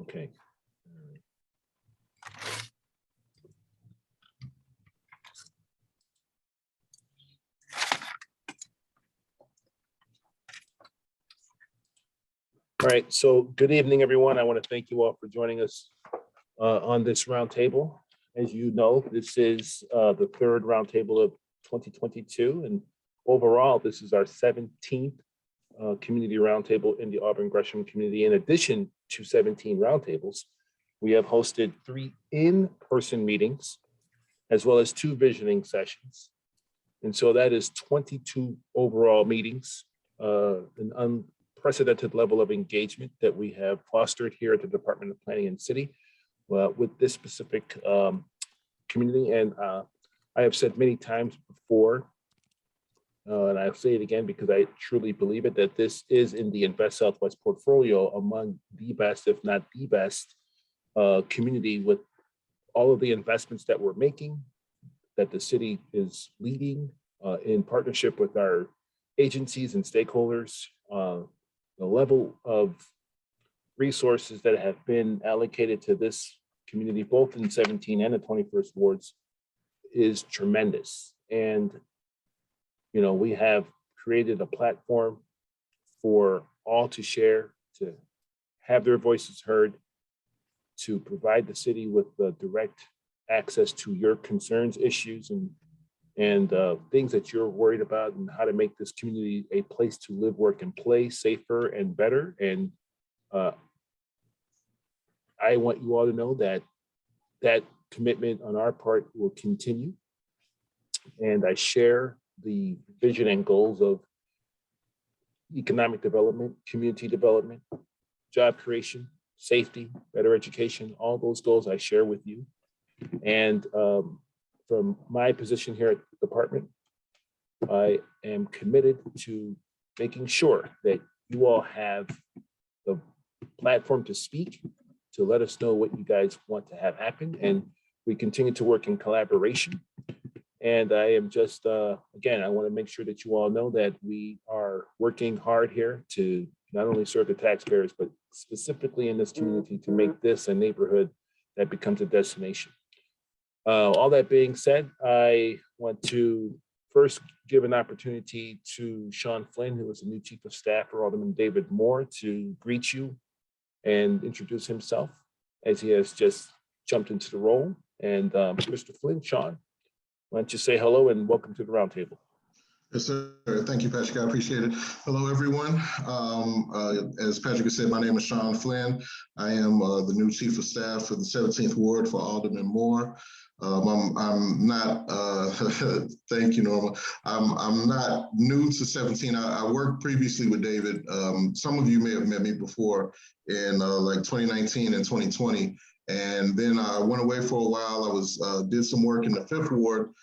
Okay. All right, so good evening, everyone. I want to thank you all for joining us on this roundtable. As you know, this is the third roundtable of 2022, and overall, this is our 17th community roundtable in the Auburn Gresham community. In addition to 17 roundtables, we have hosted 3 in-person meetings, as well as 2 visioning sessions. And so that is 22 overall meetings, an unprecedented level of engagement that we have fostered here at the Department of Planning and City with this specific community. And I have said many times before, and I'll say it again because I truly believe it, that this is in the Invest Southwest portfolio among the best, if not the best, community with all of the investments that we're making, that the city is leading in partnership with our agencies and stakeholders. The level of resources that have been allocated to this community, both in 17 and the 21st wards, is tremendous. And, you know, we have created a platform for all to share, to have their voices heard, to provide the city with the direct access to your concerns, issues, and things that you're worried about, and how to make this community a place to live, work, and play safer and better. And I want you all to know that that commitment on our part will continue. And I share the vision and goals of economic development, community development, job creation, safety, better education. All those goals I share with you. And from my position here at the department, I am committed to making sure that you all have the platform to speak, to let us know what you guys want to have happen. And we continue to work in collaboration. And I am just, again, I want to make sure that you all know that we are working hard here to not only serve the taxpayers, but specifically in this community to make this a neighborhood that becomes a destination. All that being said, I want to first give an opportunity to Sean Flynn, who is the new Chief of Staff for Alderman David Moore, to greet you and introduce himself, as he has just jumped into the role. And Mr. Flynn, Sean, why don't you say hello and welcome to the roundtable. Yes, sir. Thank you, Patrick. I appreciate it. Hello, everyone. As Patrick has said, my name is Sean Flynn. I am the new Chief of Staff for the 17th Ward for Alderman Moore. I'm not, thank you, Norma. I'm not new to 17. I worked previously with David. Some of you may have met me before in like 2019 and 2020. And then I went away for a while. I did some work in the 5th Ward.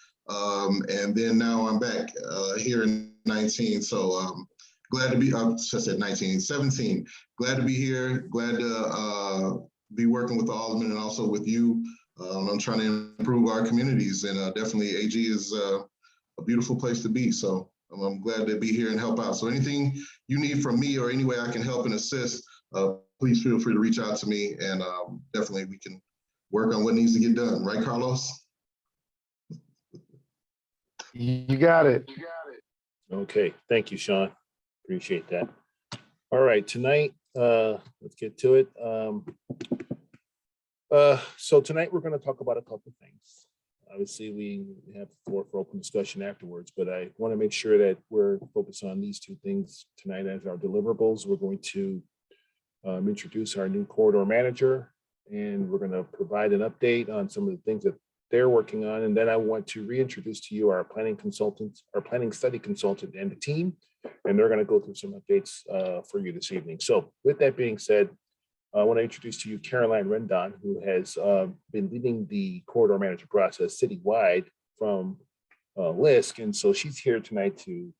And then now I'm back here in 19. So glad to be, I said 19, 17. Glad to be here. Glad to be working with the Alderman and also with you. I'm trying to improve our communities, and definitely AG is a beautiful place to be. So I'm glad to be here and help out. So anything you need from me or any way I can help and assist, please feel free to reach out to me, and definitely we can work on what needs to get done. Right, Carlos? You got it. Okay, thank you, Sean. Appreciate that. All right, tonight, let's get to it. So tonight we're going to talk about a couple of things. Obviously, we have the floor for open discussion afterwards, but I want to make sure that we're focused on these 2 things tonight as our deliverables. We're going to introduce our new corridor manager, and we're going to provide an update on some of the things that they're working on. And then I want to reintroduce to you our planning consultant, our planning study consultant, and the team, and they're going to go through some updates for you this evening. So with that being said, I want to introduce to you Caroline Rendon, who has been leading the corridor manager process citywide from LISC. And so she's here tonight to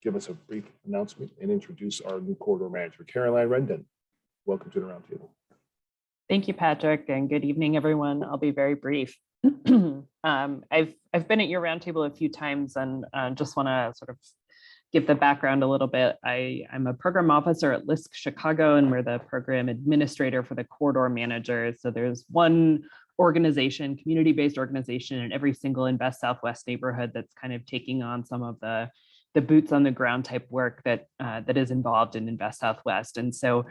give us a brief announcement and introduce our new corridor manager. Caroline Rendon, welcome to the roundtable. Thank you, Patrick, and good evening, everyone. I'll be very brief. I've been at your roundtable a few times, and just want to sort of give the background a little bit, I'm a program officer at LISC Chicago, and we're the program administrator for the corridor managers. So there's one organization, community-based organization in every single Invest Southwest neighborhood that's kind of taking on some of the boots on the ground type work that that is involved in Invest Southwest. And so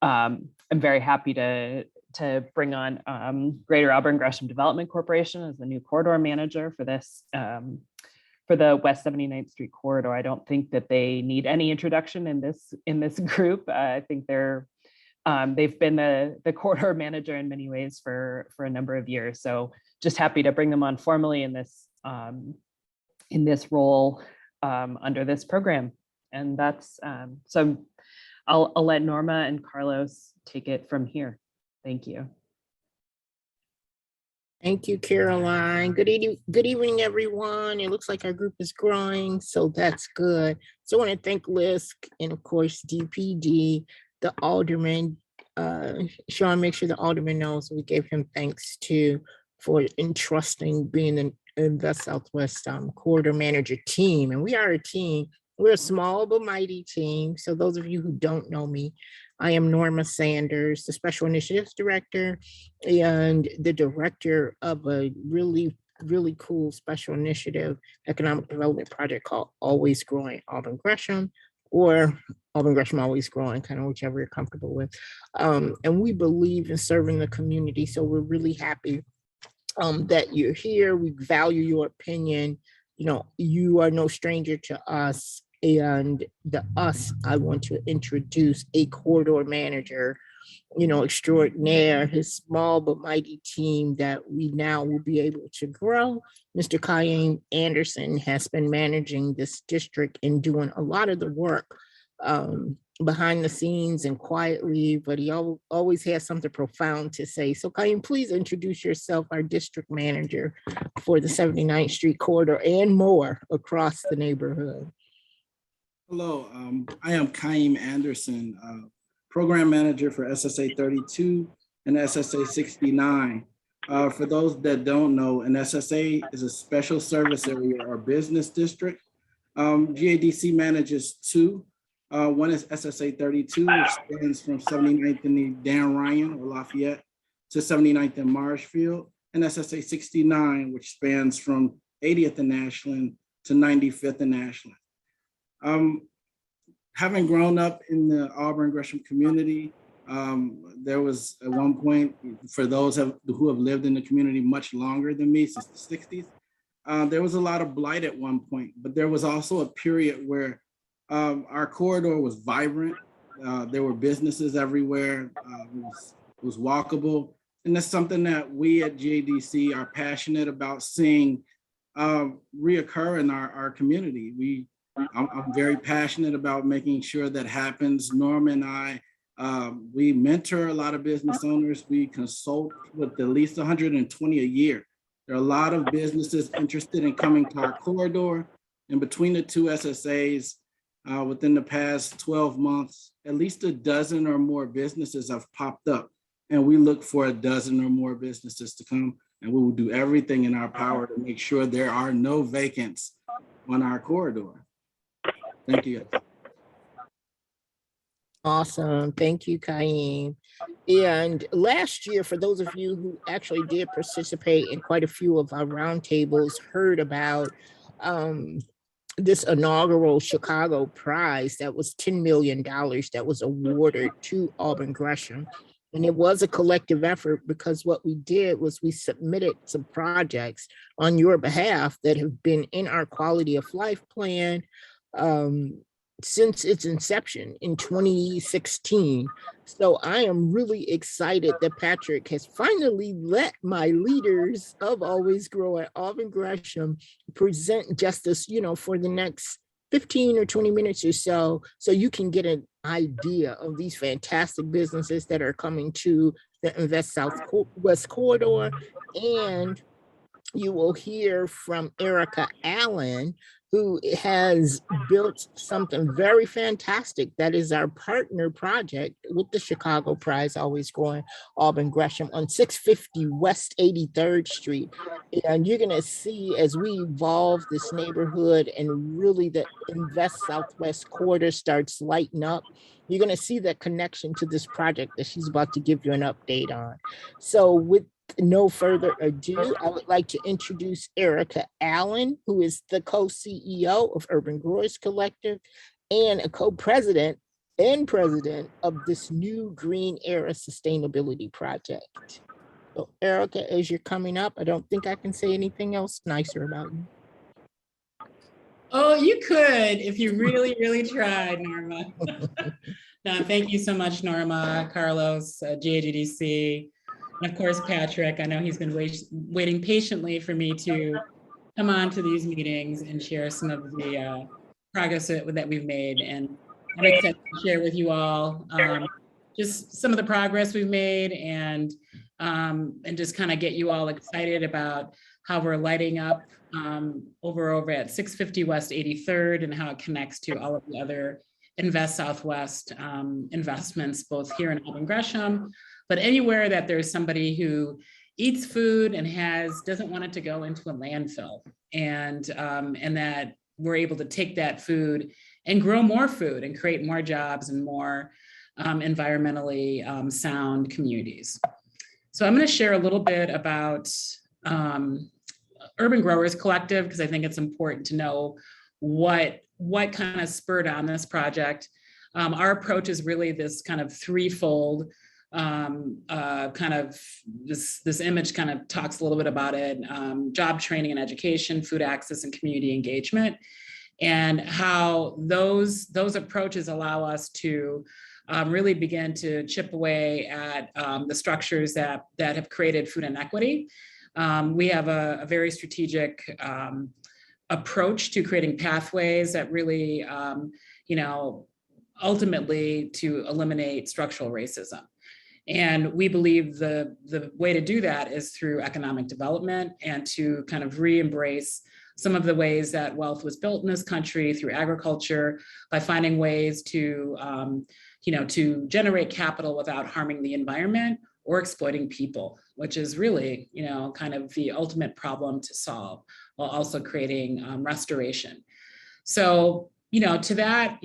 I'm very happy to bring on Greater Auburn Gresham Development Corporation as the new corridor manager for this, for the West 79th Street corridor. I don't think that they need any introduction in this group. I think they've been the corridor manager in many ways for a number of years. So just happy to bring them on formally in this role under this program. And that's so I'll let Norma and Carlos take it from here. Thank you. Thank you, Caroline. Good evening, everyone. It looks like our group is growing, so that's good. So I want to thank LISC and of course DPD, the alderman. Sean, make sure the alderman knows we gave him thanks too for entrusting being an Invest Southwest corridor manager team. And we are a team. We're a small but mighty team. So those of you who don't know me, I am Norma Sanders, the Special Initiatives Director and the director of a really, really cool special initiative economic development project called Always Growing Auburn Gresham, or Auburn Gresham Always Growing, kind of whichever you're comfortable with. And we believe in serving the community. So we're really happy that you're here. We value your opinion. You know, you are no stranger to us. And I want to introduce a corridor manager, you know, extraordinaire, his small but mighty team that we now will be able to grow. Mr. Kaim Anderson has been managing this district and doing a lot of the work behind the scenes and quietly, but he always has something profound to say. So Kaim, please introduce yourself, our district manager for the 79th Street corridor and more across the neighborhood. Hello, I am Kaim Anderson, program manager for SSA 32 and SSA 69. For those that don't know, an SSA is a special service area or business district. GADC manages two. One is SSA 32, which spans from 79th and Dan Ryan or Lafayette to 79th and Marshfield, and SSA 69, which spans from 80th and Ashland to 95th and Ashland. Having grown up in the Auburn Gresham community, there was at one point, for those who have lived in the community much longer than me, since the 60s, there was a lot of blight at one point, but there was also a period where our corridor was vibrant. There were businesses everywhere. It was walkable. And that's something that we at GADC are passionate about seeing reoccur in our community. I'm very passionate about making sure that happens. Norma and I, we mentor a lot of business owners. We consult with at least 120 a year. There are a lot of businesses interested in coming to our corridor. And between the two SSAs, within the past 12 months, at least a dozen or more businesses have popped up. And we look for a dozen or more businesses to come. And we will do everything in our power to make sure there are no vacants on our corridor. Thank you. Awesome. Thank you, Kaim. And last year, for those of you who actually did participate in quite a few of our roundtables, heard about this inaugural Chicago prize that was $10 million that was awarded to Auburn Gresham. And it was a collective effort because what we did was we submitted some projects on your behalf that have been in our quality of life plan since its inception in 2016. So I am really excited that Patrick has finally let my leaders of Always Grow at Auburn Gresham present justice, you know, for the next 15 or 20 minutes or so you can get an idea of these fantastic businesses that are coming to the Invest Southwest corridor. And you will hear from Erica Allen, who has built something very fantastic that is our partner project with the Chicago Prize Always Growing Auburn Gresham on 650 West 83rd Street. And you're going to see as we evolve this neighborhood and really the Invest Southwest quarter starts lighting up, you're going to see that connection to this project that she's about to give you an update on. So with no further ado, I would like to introduce Erica Allen, who is the co-CEO of Urban Growers Collective and a co-president and president of this new Green Era Sustainability Project. So Erica, as you're coming up, I don't think I can say anything else nicer about you. Oh, you could if you really, really tried, Norma. No, thank you so much, Norma, Carlos, GAGDC, and of course, Patrick. I know he's been waiting patiently for me to come on to these meetings and share some of the progress that we've made. And I'm excited to share with you all just some of the progress we've made and just kind of get you all excited about how we're lighting up over at 650 West 83rd and how it connects to all of the other Invest Southwest investments, both here in Auburn Gresham, but anywhere that there's somebody who eats food and doesn't want it to go into a landfill, and that we're able to take that food and grow more food and create more jobs and more environmentally sound communities. So I'm going to share a little bit about Urban Growers Collective, because I think it's important to know what kind of spurred on this project. Our approach is really this kind of threefold, kind of this image kind of talks a little bit about it, job training and education, food access and community engagement, and how those approaches allow us to really begin to chip away at the structures that have created food inequity. We have a very strategic approach to creating pathways that really, ultimately to eliminate structural racism. And we believe the way to do that is through economic development and to kind of re-embrace some of the ways that wealth was built in this country through agriculture, by finding ways to, to generate capital without harming the environment or exploiting people, which is really, kind of the ultimate problem to solve, while also creating restoration. So, to that,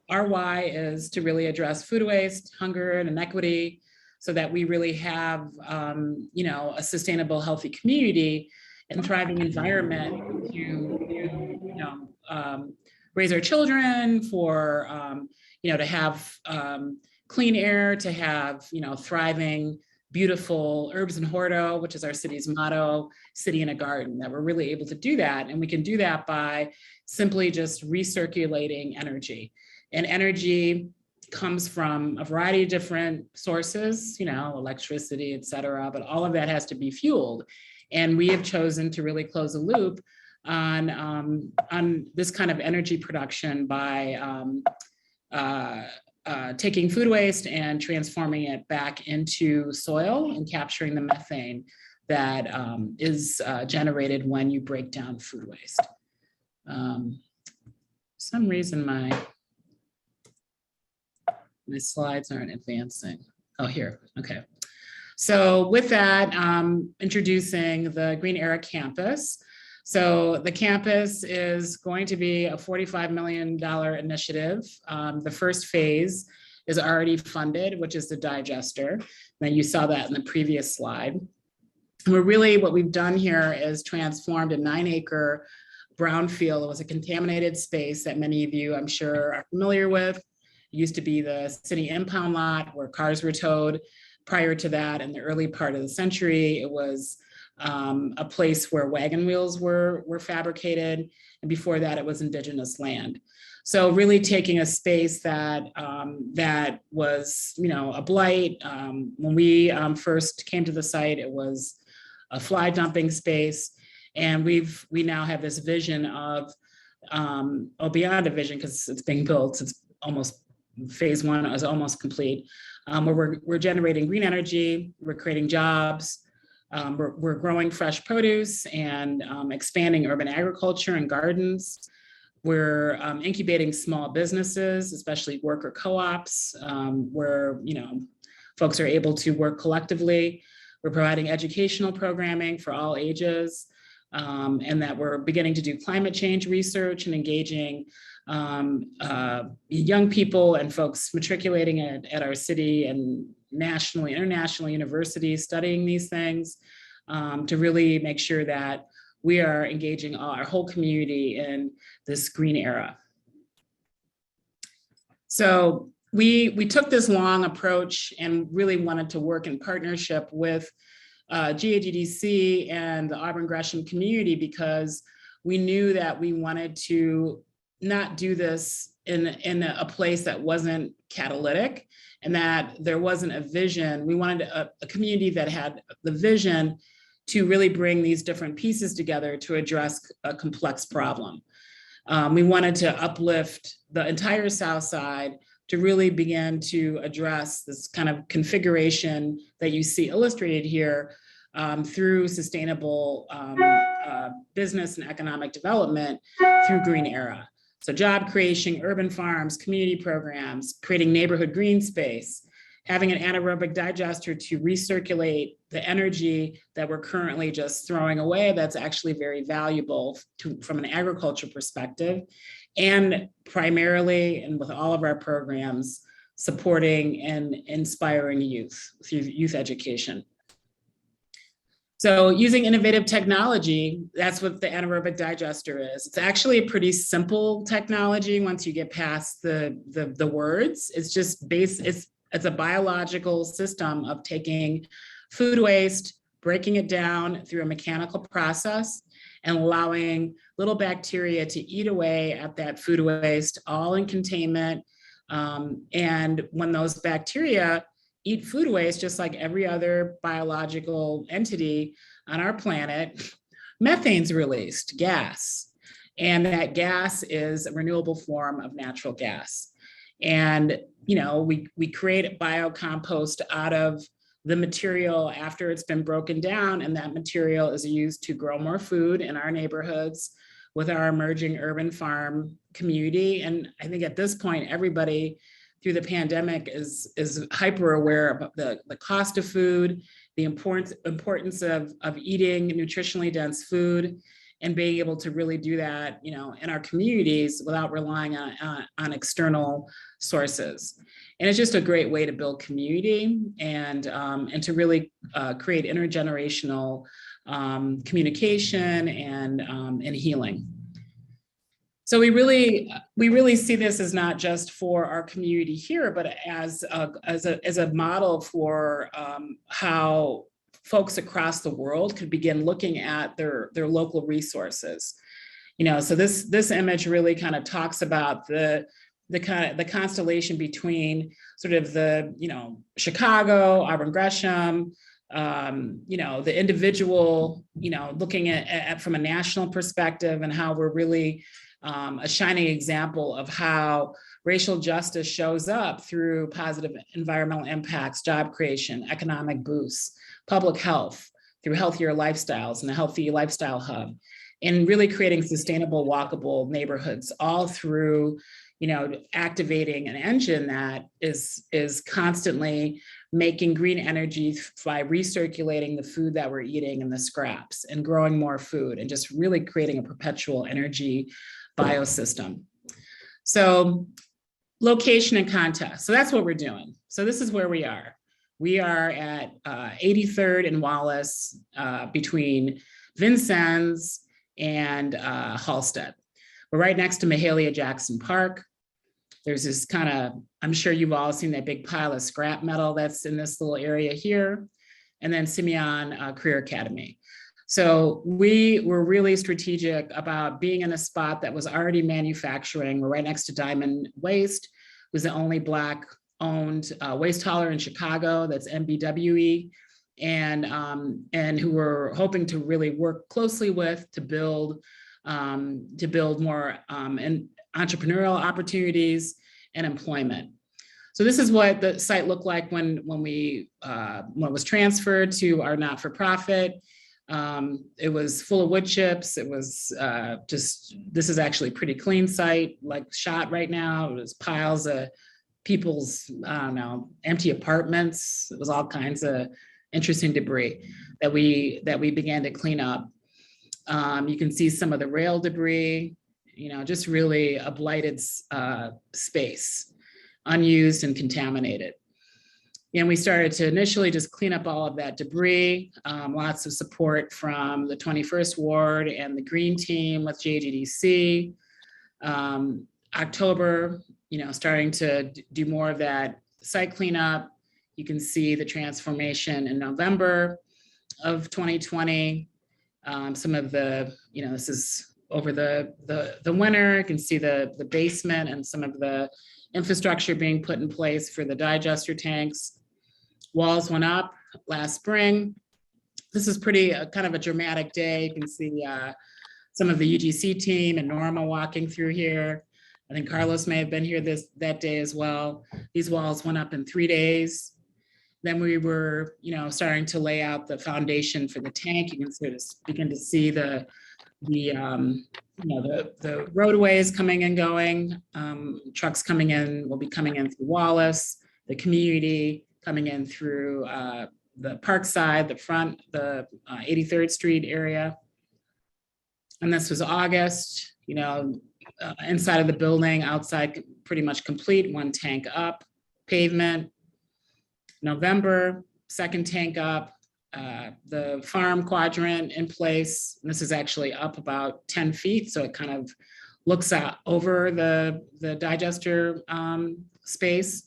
our why is to really address food waste, hunger, and inequity, so that we really have, a sustainable, healthy community and thriving environment to, raise our children, for, to have clean air, to have, thriving, beautiful herbs and horto, which is our city's motto, city in a garden, that we're really able to do that. And we can do that by simply just recirculating energy. And energy comes from a variety of different sources, electricity, et cetera, but all of that has to be fueled. And we have chosen to really close the loop on this kind of energy production by taking food waste and transforming it back into soil and capturing the methane that is generated when you break down food waste. For some reason my slides aren't advancing. Oh, here, okay. So with that, introducing the Green Era Campus. So the campus is going to be a $45 million initiative. The first phase is already funded, which is the digester. And you saw that in the previous slide. And what we've done here is transformed a 9-acre brownfield. It was a contaminated space that many of you, I'm sure, are familiar with. It used to be the city impound lot where cars were towed. Prior to that, in the early part of the century, it was a place where wagon wheels were fabricated. And before that, it was indigenous land. So really taking a space that that was, a blight. When we first came to the site, it was a fly dumping space. And we now have this vision of, beyond a vision, because it's being built, it's almost, phase one is almost complete, where we're generating green energy, we're creating jobs, we're growing fresh produce and expanding urban agriculture and gardens. We're incubating small businesses, especially worker co-ops, where folks are able to work collectively. We're providing educational programming for all ages, and that we're beginning to do climate change research and engaging young people and folks matriculating at our city and nationally, international universities studying these things, to really make sure that we are engaging our whole community in this green era. So we took this long approach and really wanted to work in partnership with GADDC and the Auburn Gresham community, because we knew that we wanted to not do this in a place that wasn't catalytic, and that there wasn't a vision. We wanted a community that had the vision to really bring these different pieces together to address a complex problem. We wanted to uplift the entire South Side to really begin to address this kind of configuration that you see illustrated here through sustainable business and economic development through Green Era. So job creation, urban farms, community programs, creating neighborhood green space, having an anaerobic digester to recirculate the energy that we're currently just throwing away that's actually very valuable from an agriculture perspective, and primarily, and with all of our programs, supporting and inspiring youth through youth education. So using innovative technology, that's what the anaerobic digester is. It's actually a pretty simple technology once you get past the words. It's just it's a biological system of taking food waste, breaking it down through a mechanical process, and allowing little bacteria to eat away at that food waste, all in containment. And when those bacteria eat food waste, just like every other biological entity on our planet, methane's released, gas. And that gas is a renewable form of natural gas. And we create biocompost out of the material after it's been broken down, and that material is used to grow more food in our neighborhoods with our emerging urban farm community. And I think at this point, everybody through the pandemic is hyper aware about the cost of food, the importance of eating nutritionally dense food, and being able to really do that, in our communities without relying on external sources. And it's just a great way to build community and to really create intergenerational communication and healing. So we really see this as not just for our community here, but as a model for how folks across the world could begin looking at their local resources. So this image really kind of talks about the constellation between sort of the Chicago, Auburn Gresham, the individual, looking at from a national perspective, and how we're really a shining example of how racial justice shows up through positive environmental impacts, job creation, economic boosts, public health, through healthier lifestyles and a healthy lifestyle hub, and really creating sustainable, walkable neighborhoods, all through activating an engine that is constantly making green energy by recirculating the food that we're eating and the scraps, and growing more food, and just really creating a perpetual energy biosystem. So location and context. So that's what we're doing. So this is where we are. We are at 83rd and Wallace, between Vincennes and Halstead. We're right next to Mahalia Jackson Park. There's this kind of, I'm sure you've all seen that big pile of scrap metal that's in this little area here. And then Simeon Career Academy. So we were really strategic about being in a spot that was already manufacturing. We're right next to Diamond Waste, who's the only Black owned waste hauler in Chicago that's MBWE, and who we're hoping to really work closely with to build more entrepreneurial opportunities and employment. So this is what the site looked like when it was transferred to our not-for-profit. It was full of wood chips. It was this is actually a pretty clean site, like shot right now. It was piles of people's, I don't know, empty apartments. It was all kinds of interesting debris that we began to clean up. You can see some of the rail debris, just really a blighted space, unused and contaminated. And we started to initially just clean up all of that debris, lots of support from the 21st Ward and the Green Team with JGDC. October, starting to do more of that site cleanup. You can see the transformation in November of 2020. Some of the, this is over the winter. You can see the basement and some of the infrastructure being put in place for the digester tanks. Walls went up last spring. This is pretty kind of a dramatic day. You can see some of the UGC team and Norma walking through here. I think Carlos may have been here that day as well. These walls went up in 3 days. Then we were, starting to lay out the foundation for the tank. You can sort of begin to see the roadways coming and going. Trucks coming in will be coming in through Wallace, the community coming in through the park side, the front, the 83rd Street area. And this was August, inside of the building, outside pretty much complete, one tank up, pavement. November, second tank up, the farm quadrant in place. This is actually up about 10 feet, so it kind of looks out over the digester space.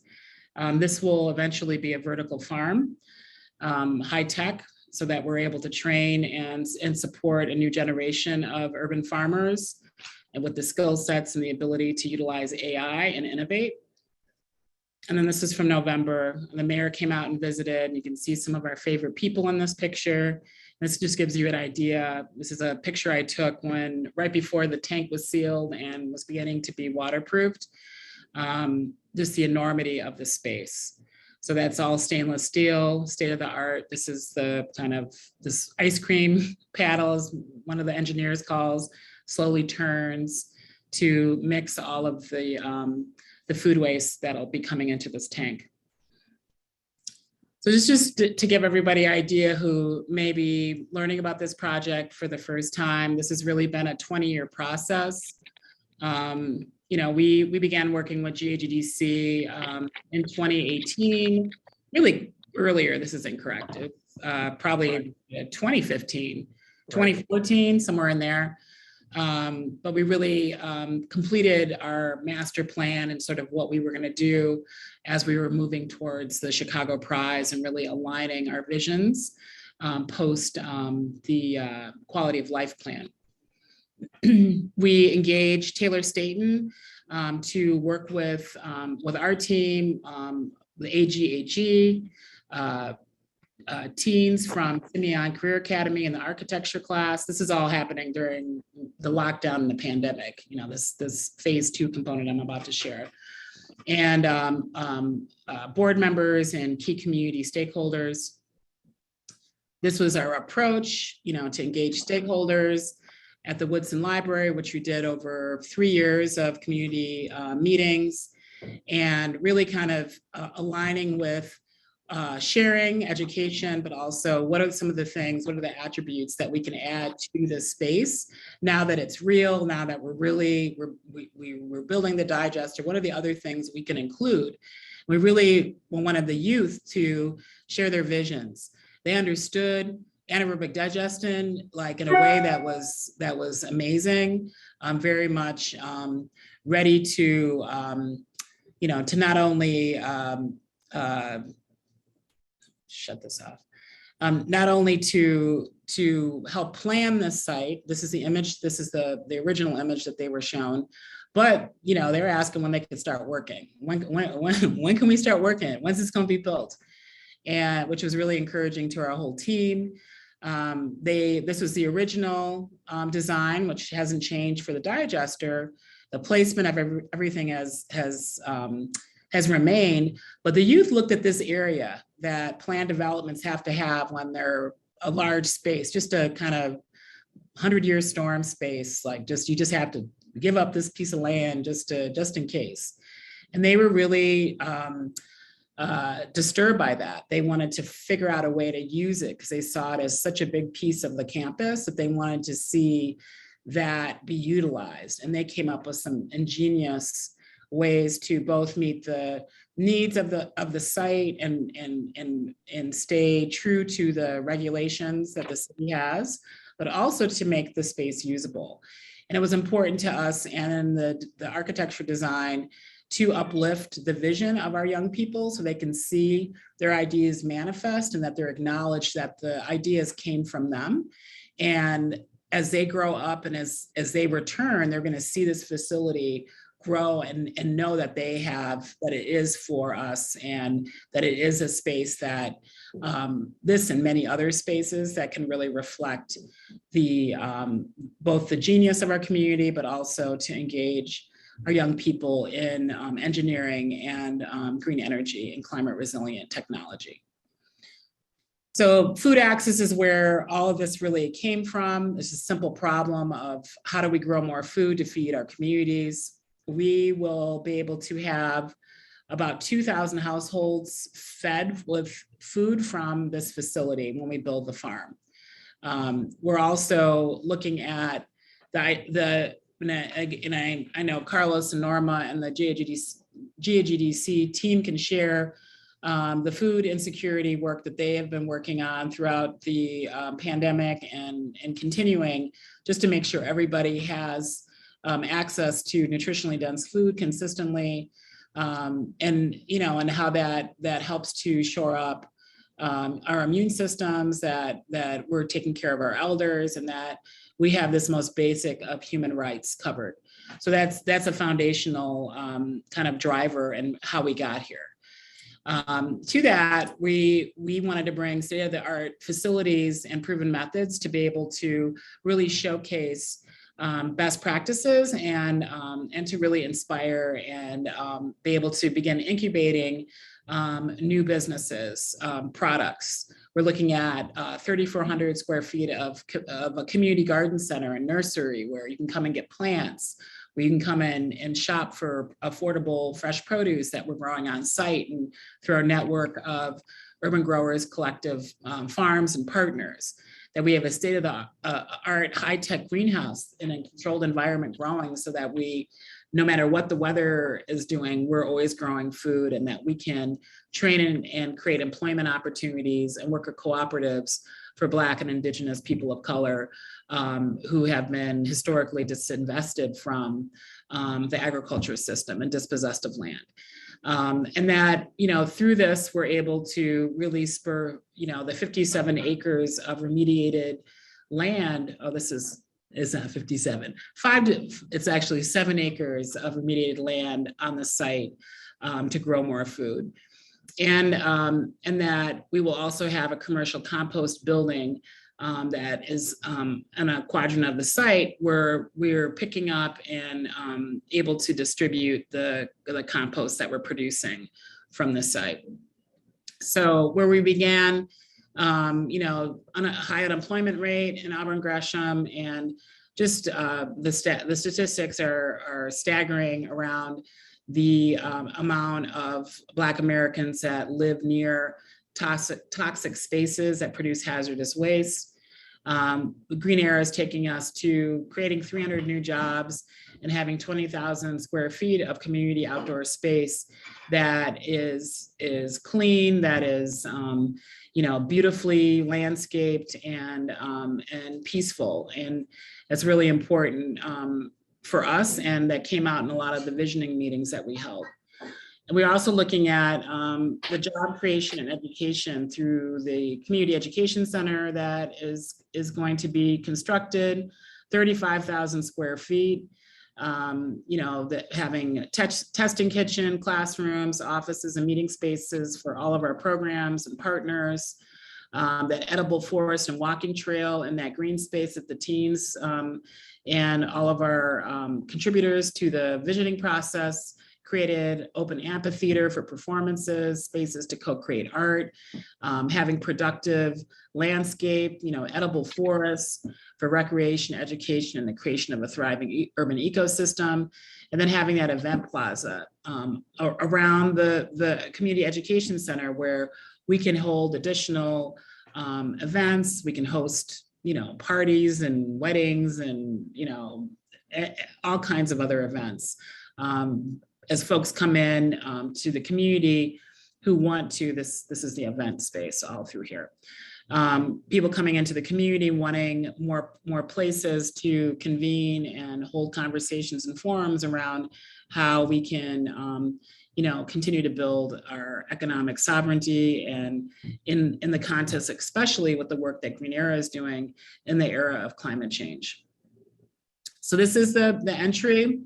This will eventually be a vertical farm, high tech, so that we're able to train and support a new generation of urban farmers and with the skill sets and the ability to utilize AI and innovate. And then this is from November. The mayor came out and visited, and you can see some of our favorite people in this picture. This just gives you an idea. This is a picture I took right before the tank was sealed and was beginning to be waterproofed. Just the enormity of the space. So that's all stainless steel, state of the art. This is the kind of this ice cream paddles, one of the engineers calls, slowly turns to mix all of the food waste that'll be coming into this tank. So this is just to give everybody an idea who may be learning about this project for the first time. This has really been a 20-year process. We began working with GAGDC in 2018, really earlier, this is incorrect. It's probably 2015, 2014, somewhere in there. But we really completed our master plan and sort of what we were going to do as we were moving towards the Chicago Prize and really aligning our visions post the quality of life plan. We engaged Taylor Staten to work with our team, the AGAG, teens from Simeon Career Academy and the architecture class. This is all happening during the lockdown and the pandemic, this phase 2 component I'm about to share. And board members and key community stakeholders. This was our approach, to engage stakeholders at the Woodson Library, which we did over 3 years of community meetings, and really kind of aligning with sharing education, but also what are some of the things, what are the attributes that we can add to this space now that it's real, now that we're building the digester, what are the other things we can include? We really wanted the youth to share their visions. They understood anaerobic digestion like in a way that was amazing. Very much ready to to not only shut this off. Not only to help plan this site. This is the image. This is the original image that they were shown. But they were asking when they could start working. When can we start working? When's this going to be built? And which was really encouraging to our whole team. This was the original design, which hasn't changed for the digester. The placement of everything has remained, but the youth looked at this area that planned developments have to have when they're a large space, just a kind of 100-year storm space, like you just have to give up this piece of land just in case. And they were really disturbed by that. They wanted to figure out a way to use it because they saw it as such a big piece of the campus that they wanted to see that be utilized. And they came up with some ingenious ways to both meet the needs of the site and stay true to the regulations that the city has, but also to make the space usable. And it was important to us and in the architecture design to uplift the vision of our young people so they can see their ideas manifest and that they're acknowledged that the ideas came from them. And as they grow up and as they return, they're going to see this facility grow and know that that it is for us and that it is a space that this and many other spaces that can really reflect the both the genius of our community, but also to engage our young people in engineering and green energy and climate resilient technology. So food access is where all of this really came from. It's a simple problem of how do we grow more food to feed our communities? We will be able to have about 2,000 households fed with food from this facility when we build the farm. We're also looking at I know Carlos and Norma and the GAGDC team can share the food insecurity work that they have been working on throughout the pandemic and continuing just to make sure everybody has access to nutritionally dense food consistently, and how that helps to shore up our immune systems, that we're taking care of our elders, and that we have this most basic of human rights covered. So that's a foundational kind of driver in how we got here. To that, we wanted to bring state-of-the-art facilities and proven methods to be able to really showcase best practices and to really inspire and be able to begin incubating new businesses, products. We're looking at 3,400 square feet of a community garden center and nursery where you can come and get plants, where you can come in and shop for affordable fresh produce that we're growing on site and through our network of urban growers, collective farms and partners. That we have a state-of-the-art high-tech greenhouse in a controlled environment growing so that we, no matter what the weather is doing, we're always growing food, and that we can train and create employment opportunities and work with cooperatives for Black and Indigenous people of color who have been historically disinvested from the agriculture system and dispossessed of land. And that, through this, we're able to really spur, the 57 acres of remediated land. Oh, it's not 57. It's actually 7 acres of remediated land on the site to grow more food. And that we will also have a commercial compost building that is in a quadrant of the site where we're picking up and able to distribute the compost that we're producing from the site. So where we began, on a high unemployment rate in Auburn Gresham, and just the statistics are staggering around the amount of Black Americans that live near toxic spaces that produce hazardous waste. The Green Era is taking us to creating 300 new jobs and having 20,000 square feet of community outdoor space that is clean, that is beautifully landscaped and peaceful. And that's really important for us, and that came out in a lot of the visioning meetings that we held. And we're also looking at the job creation and education through the community education center that is going to be constructed, 35,000 square feet, that having testing kitchen, classrooms, offices, and meeting spaces for all of our programs and partners, that edible forest and walking trail and that green space that the teens and all of our contributors to the visioning process created open amphitheater for performances, spaces to co-create art, having productive landscape, edible forests for recreation, education, and the creation of a thriving urban ecosystem. And then having that event plaza around the community education center where we can hold additional events, we can host, parties and weddings and, all kinds of other events. As folks come in to the community who want to, this is the event space all through here. People coming into the community wanting more places to convene and hold conversations and forums around how we can continue to build our economic sovereignty, and in the context, especially with the work that Green Era is doing in the era of climate change. So this is the entry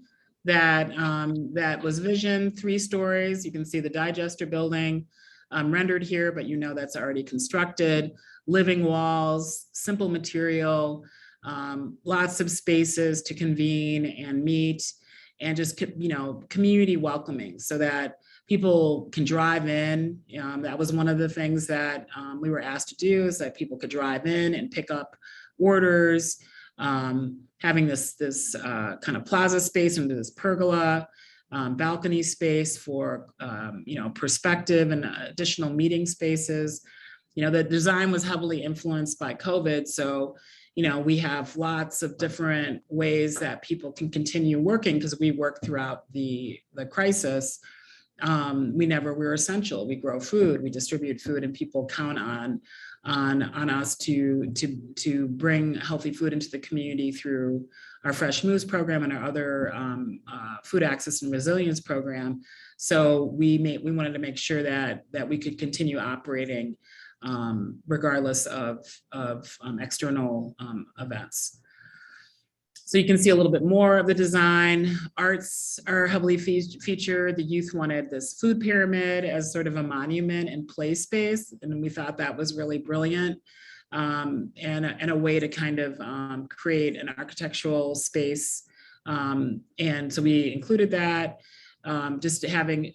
that was visioned, 3 stories. You can see the digester building rendered here, but that's already constructed. Living walls, simple material, lots of spaces to convene and meet, and just community welcoming so that people can drive in. That was one of the things that we were asked to do, is that people could drive in and pick up orders. Having this kind of plaza space into this pergola, balcony space for perspective and additional meeting spaces. The design was heavily influenced by COVID, so we have lots of different ways that people can continue working, because we worked throughout the crisis. We're essential. We grow food, we distribute food, and people count on us to bring healthy food into the community through our Fresh Moves program and our other food access and resilience program. So we wanted to make sure that we could continue operating regardless of external events. So you can see a little bit more of the design. Arts are heavily featured. The youth wanted this food pyramid as sort of a monument and play space, and we thought that was really brilliant, and a way to kind of create an architectural space. And so we included that, just having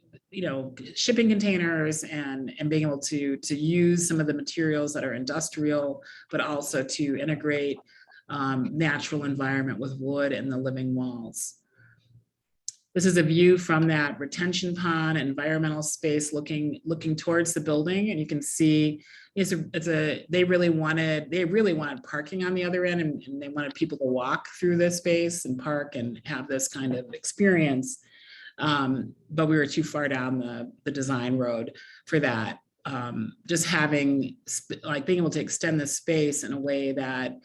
shipping containers and being able to use some of the materials that are industrial, but also to integrate natural environment with wood and the living walls. This is a view from that retention pond environmental space looking towards the building, and you can see they really wanted parking on the other end, and they wanted people to walk through this space and park and have this kind of experience. But we were too far down the design road for that. Just having being able to extend the space in a way that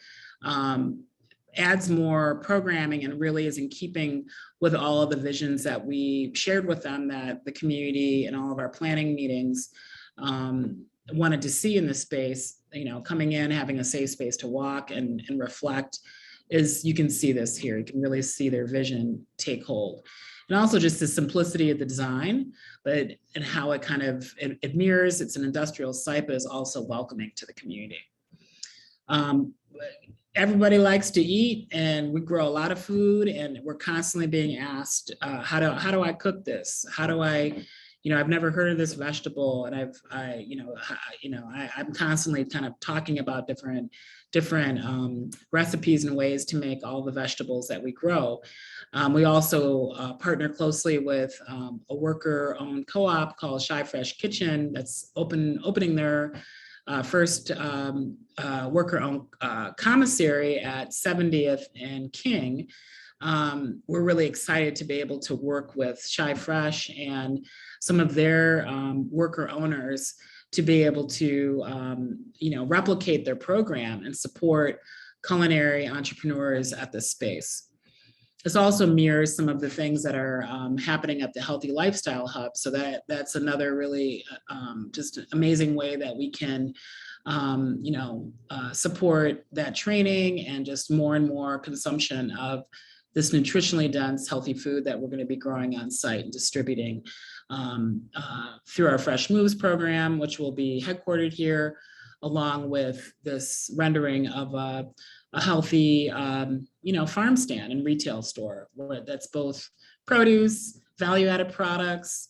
adds more programming and really is in keeping with all of the visions that we shared with them, that the community and all of our planning meetings wanted to see in this space. Coming in, having a safe space to walk and reflect, you can see this here. You can really see their vision take hold. And also just the simplicity of the design, and how it kind of, it mirrors, it's an industrial site, but is also welcoming to the community. Everybody likes to eat, and we grow a lot of food, and we're constantly being asked, how do I cook this? How do I, I've never heard of this vegetable, and I'm constantly kind of talking about different recipes and ways to make all the vegetables that we grow. We also partner closely with a worker-owned co-op called Shy Fresh Kitchen that's opening their first worker-owned commissary at 70th and King. We're really excited to be able to work with Shy Fresh and some of their worker owners to be able to replicate their program and support culinary entrepreneurs at this space. This also mirrors some of the things that are happening at the Healthy Lifestyle Hub. So that's another really just amazing way that we can support that training and just more and more consumption of this nutritionally dense, healthy food that we're going to be growing on site and distributing through our Fresh Moves program, which will be headquartered here, along with this rendering of a healthy, farm stand and retail store that's both produce, value-added products,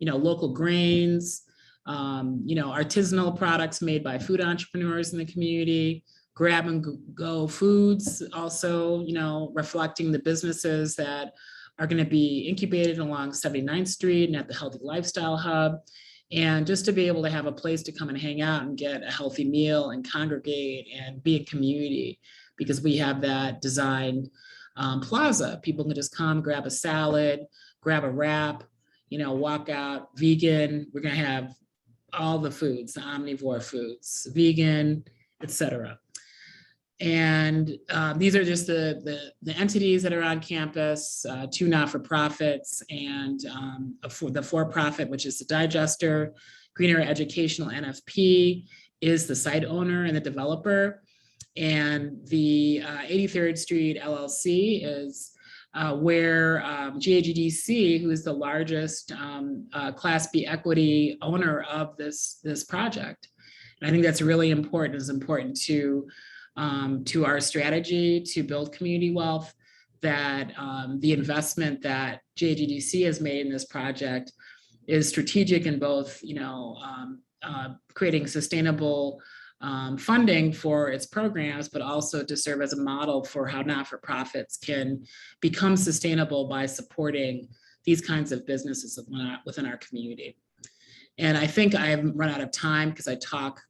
local grains, artisanal products made by food entrepreneurs in the community, grab and go foods, also, reflecting the businesses that are going to be incubated along 79th Street and at the Healthy Lifestyle Hub. And just to be able to have a place to come and hang out and get a healthy meal and congregate and be in community, because we have that designed plaza. People can just come, grab a salad, grab a wrap, walk out, vegan. We're going to have all the foods, the omnivore foods, vegan, etc. And these are just the entities that are on campus, 2 not-for-profits and the for-profit, which is the Digester. Green Area Educational NFP is the site owner and the developer. And the 83rd Street LLC is where GAGDC, who is the largest Class B equity owner of this project. And I think that's really important. It's important to our strategy to build community wealth, that the investment that GAGDC has made in this project is strategic in both, creating sustainable funding for its programs, but also to serve as a model for how not-for-profits can become sustainable by supporting these kinds of businesses within our community. And I think I've run out of time because I talk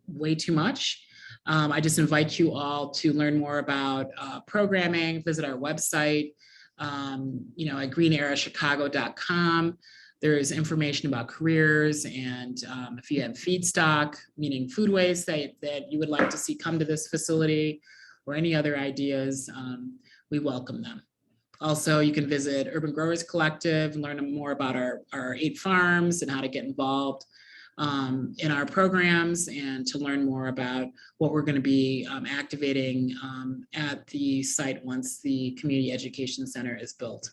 way too much. I just invite you all to learn more about programming, visit our website, at greenerachicago.com. There's information about careers, and if you have feedstock, meaning food waste that you would like to see come to this facility, or any other ideas, we welcome them. Also, you can visit Urban Growers Collective and learn more about our 8 farms and how to get involved in our programs, and to learn more about what we're going to be activating at the site once the Community Education Center is built.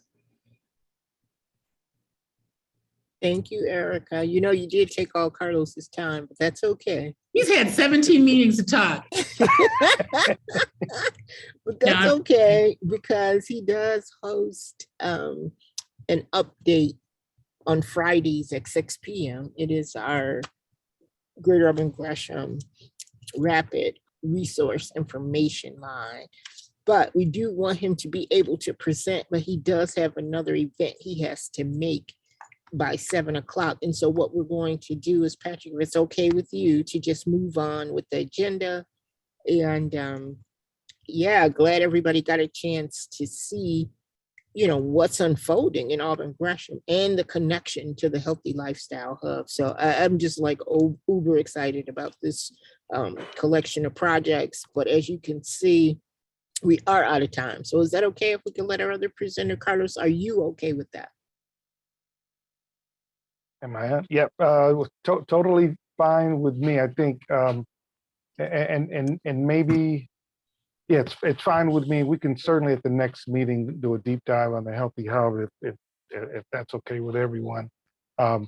Thank you, Erica. You did take all Carlos's time, but that's okay. He's had 17 meetings to talk. But that's okay, because he does host an update on Fridays at 6 p.m. It is our Greater Auburn Gresham Rapid Resource Information Line. But we do want him to be able to present, but he does have another event he has to make by 7 o'clock. And so what we're going to do is, Patrick, if it's okay with you, to just move on with the agenda. And glad everybody got a chance to see, what's unfolding in Auburn Gresham and the connection to the Healthy Lifestyle Hub. So I'm just like uber excited about this collection of projects. But as you can see, we are out of time. So is that okay if we can let our other presenter, Carlos, are you okay with that? Am I on? Yep, totally fine with me. I think, and maybe, yeah, it's fine with me. We can certainly at the next meeting do a deep dive on the Healthy Hub if that's okay with everyone. I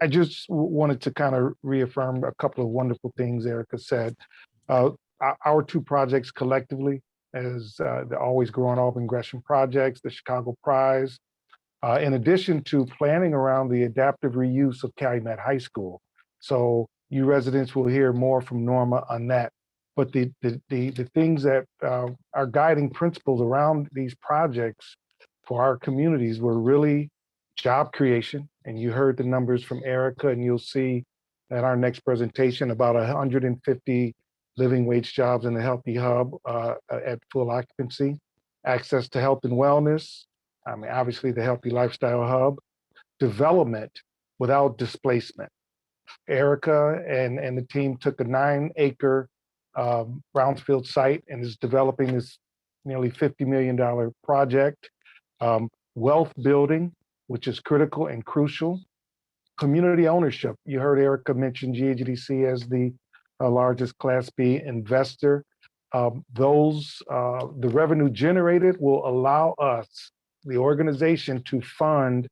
just wanted to kind of reaffirm a couple of wonderful things Erica said. Our 2 projects collectively, as the Always Growing Auburn Gresham projects, the Chicago Prize, in addition to planning around the adaptive reuse of Calumet High School. So you residents will hear more from Norma on that. But the things that are guiding principles around these projects for our communities were really job creation. And you heard the numbers from Erica, and you'll see at our next presentation about 150 living wage jobs in the Healthy Hub at full occupancy, access to health and wellness, obviously the Healthy Lifestyle Hub, development without displacement. Erica and the team took a 9-acre brownfield site and is developing this nearly $50 million project. Wealth building, which is critical and crucial. Community ownership. You heard Erica mention GAGDC as the largest Class B investor. The revenue generated will allow us, the organization, to fund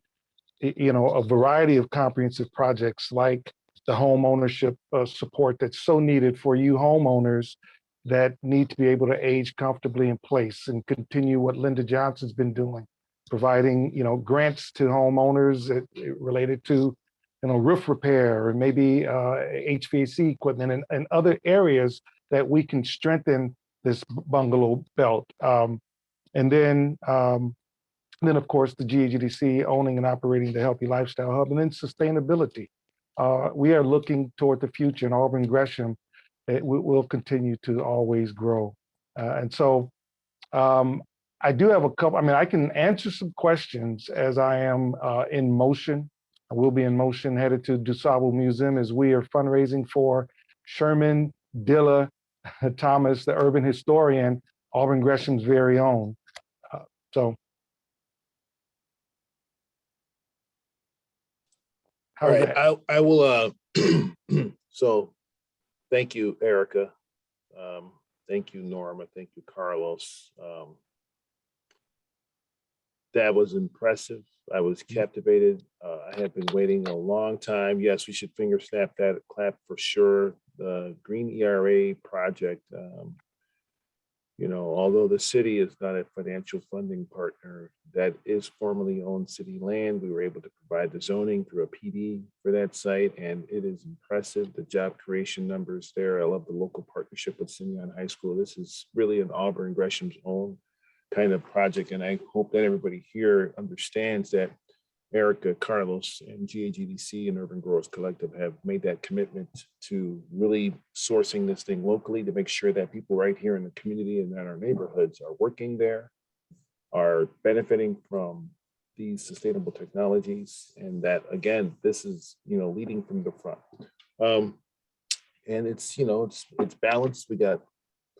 a variety of comprehensive projects like the home ownership support that's so needed for you homeowners that need to be able to age comfortably in place and continue what Linda Johnson's been doing providing, grants to homeowners related to, roof repair or maybe HVAC equipment and other areas that we can strengthen this bungalow belt. And then of course, the GAGDC owning and operating the Healthy Lifestyle Hub, and then sustainability. We are looking toward the future, and Auburn Gresham will continue to always grow. And so I do have a couple, I can answer some questions as I am in motion. I will be in motion headed to DuSable Museum as we are fundraising for Sherman Dilla Thomas, the urban historian, Auburn Gresham's very own. So. All right, I will, so thank you, Erica. Thank you, Norma. Thank you, Carlos. That was impressive. I was captivated. I have been waiting a long time. Yes, we should finger snap that, clap for sure. The Green ERA project, although the city is not a financial funding partner, that is formerly owned city land. We were able to provide the zoning through a PD for that site, and it is impressive, the job creation numbers there. I love the local partnership with Simeon High School. This is really an Auburn Gresham's own kind of project, and I hope that everybody here understands that Erica, Carlos, and GAGDC and Urban Growers Collective have made that commitment to really sourcing this thing locally to make sure that people right here in the community and in our neighborhoods are working there, are benefiting from these sustainable technologies, and that, again, this is, leading from the front. And it's balanced. We got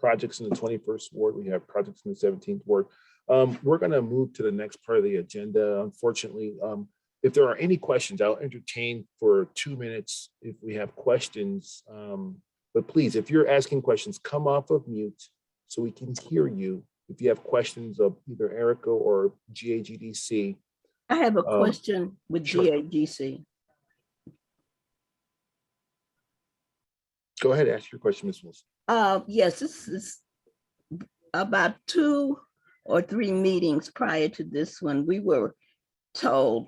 projects in the 21st ward. We have projects in the 17th ward. We're going to move to the next part of the agenda. Unfortunately, if there are any questions, I'll entertain for 2 minutes if we have questions. But please, if you're asking questions, come off of mute so we can hear you. If you have questions of either Erica or GAGDC. I have a question with sure. GAGDC. Go ahead, ask your question, Ms. Wilson. Yes, this is about 2 or 3 meetings prior to this one. We were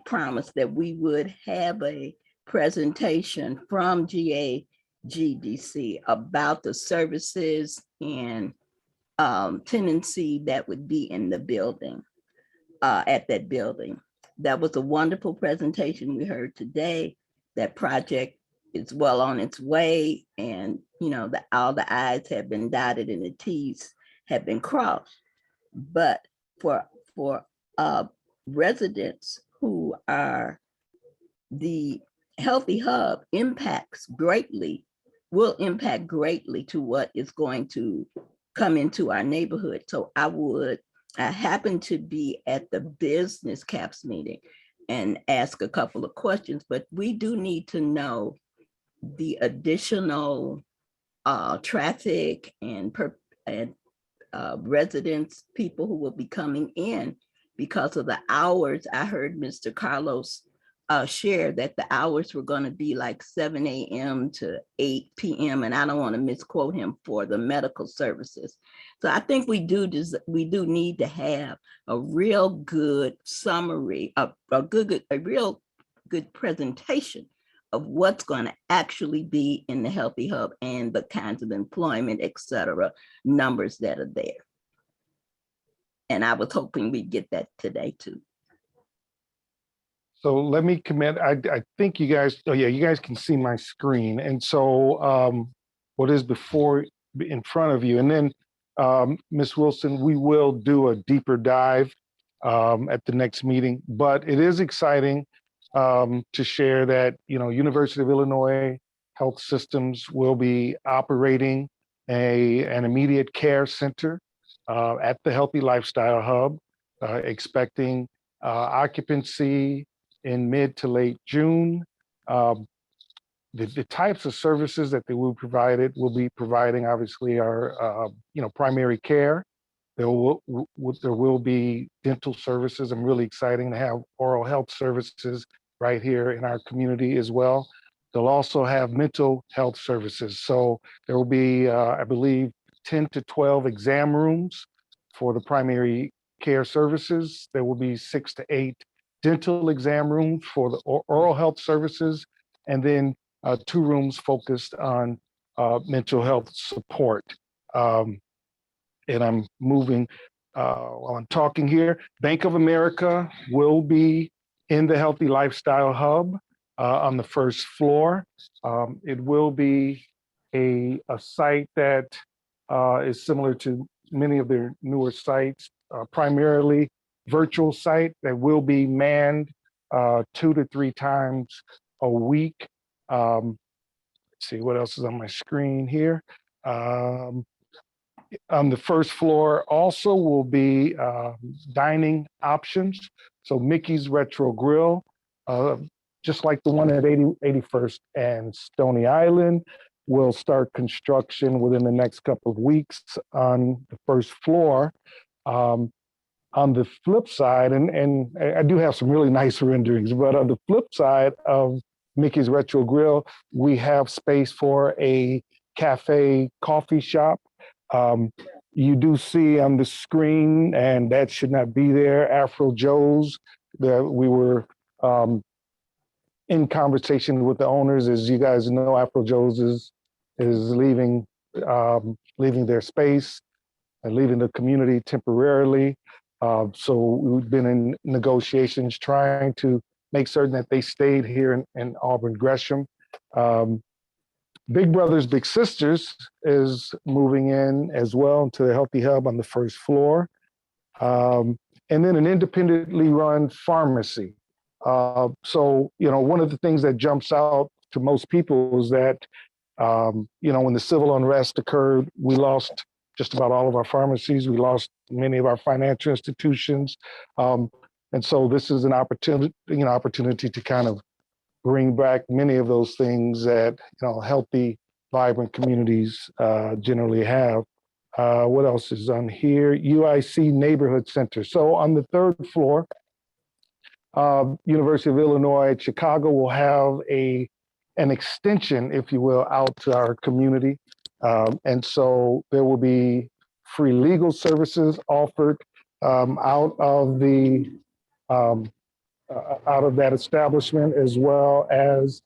promised that we would have a presentation from GAGDC about the services and tenancy that would be in the building, at that building. That was a wonderful presentation we heard today. That project is well on its way, and all the I's have been dotted and the T's have been crossed. But for residents who are, the Healthy Hub will impact greatly to what is going to come into our neighborhood. So I happened to be at the business caps meeting and ask a couple of questions, but we do need to know the additional traffic and residents, people who will be coming in because of the hours. I heard Mr. Carlos share that the hours were going to be like 7 a.m. to 8 p.m. And I don't want to misquote him for the medical services. So I think we do need to have a real good summary, a real good presentation of what's going to actually be in the Healthy Hub and the kinds of employment, et cetera, numbers that are there. And I was hoping we'd get that today too. So let me commit, I think you guys, you guys can see my screen. And so what is before in front of you, and then Ms. Wilson, we will do a deeper dive at the next meeting, but it is exciting to share that, University of Illinois Health Systems will be operating an immediate care center at the Healthy Lifestyle Hub, expecting occupancy in mid to late June. The types of services that they will be providing obviously are, primary care. There will be dental services. I'm really excited to have oral health services right here in our community as well. They'll also have mental health services. So there will be, I believe, 10 to 12 exam rooms for the primary care services. There will be 6 to 8 dental exam rooms for the oral health services, and then 2 rooms focused on mental health support. And I'm moving while I'm talking here. Bank of America will be in the Healthy Lifestyle Hub on the first floor. It will be a site that is similar to many of their newer sites, primarily virtual site that will be manned 2 to 3 times a week. Let's see what else is on my screen here. On the first floor also will be dining options. So Mickey's Retro Grill, just like the one at 81st and Stony Island, will start construction within the next couple of weeks on the first floor. On the flip side, and I do have some really nice renderings, but on the flip side of Mickey's Retro Grill, we have space for a cafe coffee shop. You do see on the screen, and that should not be there, Afro Joe's. That we were in conversation with the owners. As you guys know, Afro Joe's is leaving their space and leaving the community temporarily. So we've been in negotiations trying to make certain that they stayed here in Auburn Gresham. Big Brothers Big Sisters is moving in as well into the Healthy Hub on the first floor. And then an independently run pharmacy. So, one of the things that jumps out to most people is that, when the civil unrest occurred, we lost just about all of our pharmacies. We lost many of our financial institutions. And so this is an opportunity to kind of bring back many of those things that healthy, vibrant communities generally have. What else is on here? UIC Neighborhood Center. So on the third floor, University of Illinois at Chicago will have an extension, if you will, out to our community. And so there will be free legal services offered out of that establishment, as well as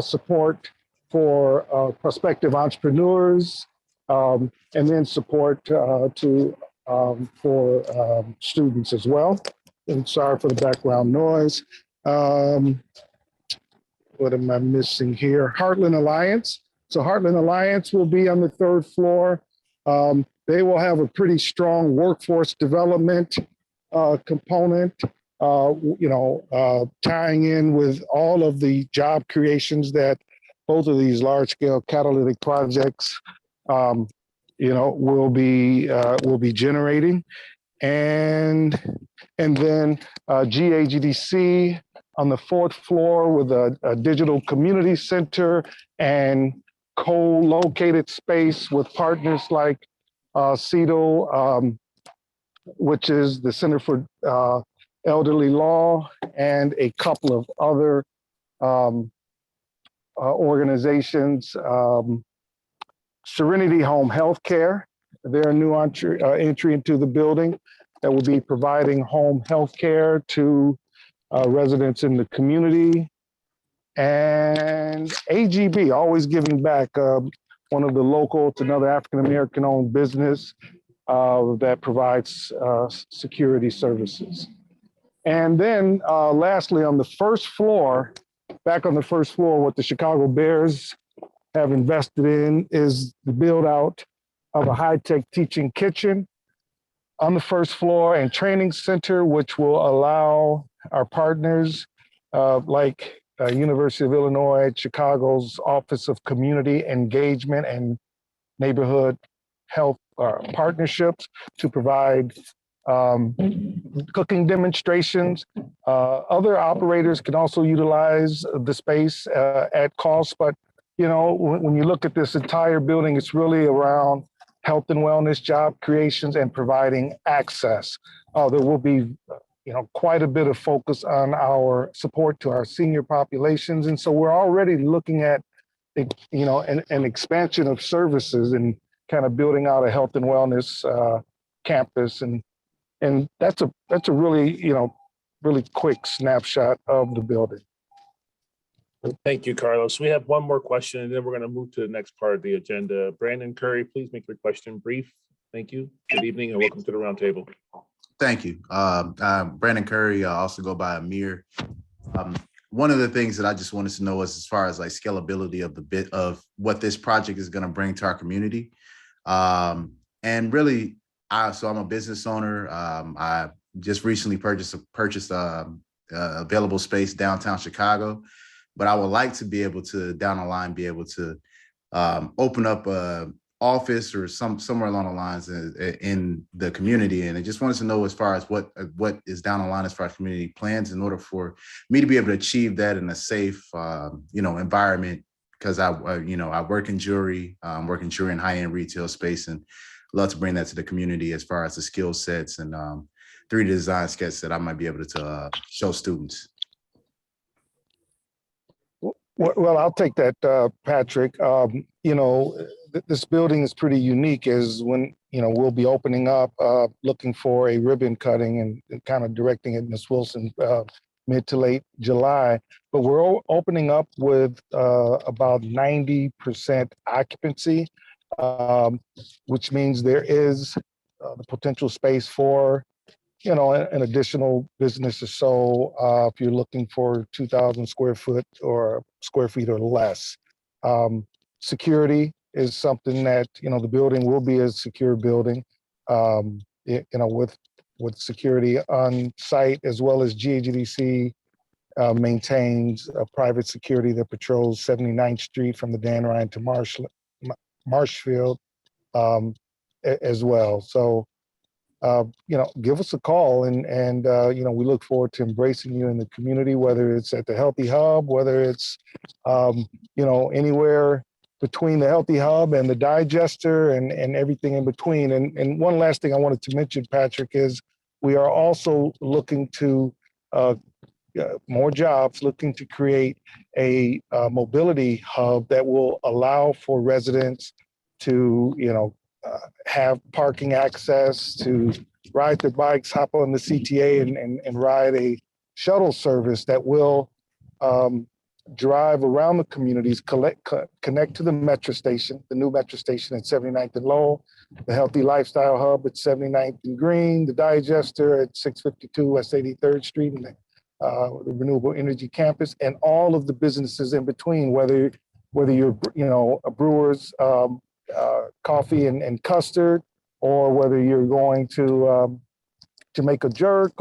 support for prospective entrepreneurs, and then support for students as well. And sorry for the background noise. What am I missing here? Heartland Alliance. So Heartland Alliance will be on the third floor. They will have a pretty strong workforce development component, tying in with all of the job creations that both of these large-scale catalytic projects, will be generating, and then GAGDC on the fourth floor with a digital community center and co-located space with partners like CEDO, which is the Center for Elderly Law, and a couple of other organizations. Serenity Home Healthcare, their new entry into the building that will be providing home health care to residents in the community. And AGB, always giving back, one of the local, it's another African-American owned business that provides security services. And then lastly, on the first floor, back on the first floor, what the Chicago Bears have invested in is the build out of a high-tech teaching kitchen on the first floor and training center, which will allow our partners like University of Illinois at Chicago's Office of Community Engagement and Neighborhood Health Partnerships to provide cooking demonstrations. Other operators can also utilize the space at cost, but when you look at this entire building, it's really around health and wellness, job creations, and providing access. There will be quite a bit of focus on our support to our senior populations. And so we're already looking at, an expansion of services and kind of building out a health and wellness campus. And And that's a really, really quick snapshot of the building. Thank you, Carlos. We have one more question and then we're going to move to the next part of the agenda. Brandon Curry, please make your question brief. Thank you. Good evening and welcome to the roundtable. Thank you. Brandon Curry, I also go by Amir. One of the things that I just wanted to know is as far as like scalability of the bit of what this project is going to bring to our community. And really, so I'm a business owner. I just recently purchased available space downtown Chicago, but I would like to be able to down the line be able to open up a office or somewhere along the lines in the community. And I just wanted to know as far as what is down the line as far as community plans in order for me to be able to achieve that in a safe, environment, because I work in jewelry, work in jewelry and high-end retail space, and love to bring that to the community as far as the skill sets and 3D design sketches that I might be able to show students. Well, I'll take that, Patrick. This building is pretty unique as when, we'll be opening up, looking for a ribbon cutting and kind of directing it, Ms. Wilson, mid to late July. But we're opening up with about 90% occupancy, which means there is the potential space for an additional business or so, if you're looking for 2,000 square feet or less. Security is something that, the building will be a secure building, with security on site, as well as GHDC maintains a private security that patrols 79th Street from the Dan Ryan to Marshfield as well. So, give us a call and we look forward to embracing you in the community, whether it's at the Healthy Hub, whether it's, anywhere between the Healthy Hub and the Digester and everything in between. And one last thing I wanted to mention, Patrick, is we are also looking to more jobs, looking to create a mobility hub that will allow for residents to, have parking access, to ride their bikes, hop on the CTA and ride a shuttle service that will drive around the communities, connect to the metro station, the new metro station at 79th and Lowell, the Healthy Lifestyle Hub at 79th and Green, the Digester at 652 West 83rd Street, and the Renewable Energy Campus, and all of the businesses in between, whether you're, a brewer's coffee and custard, or whether you're going to make a jerk,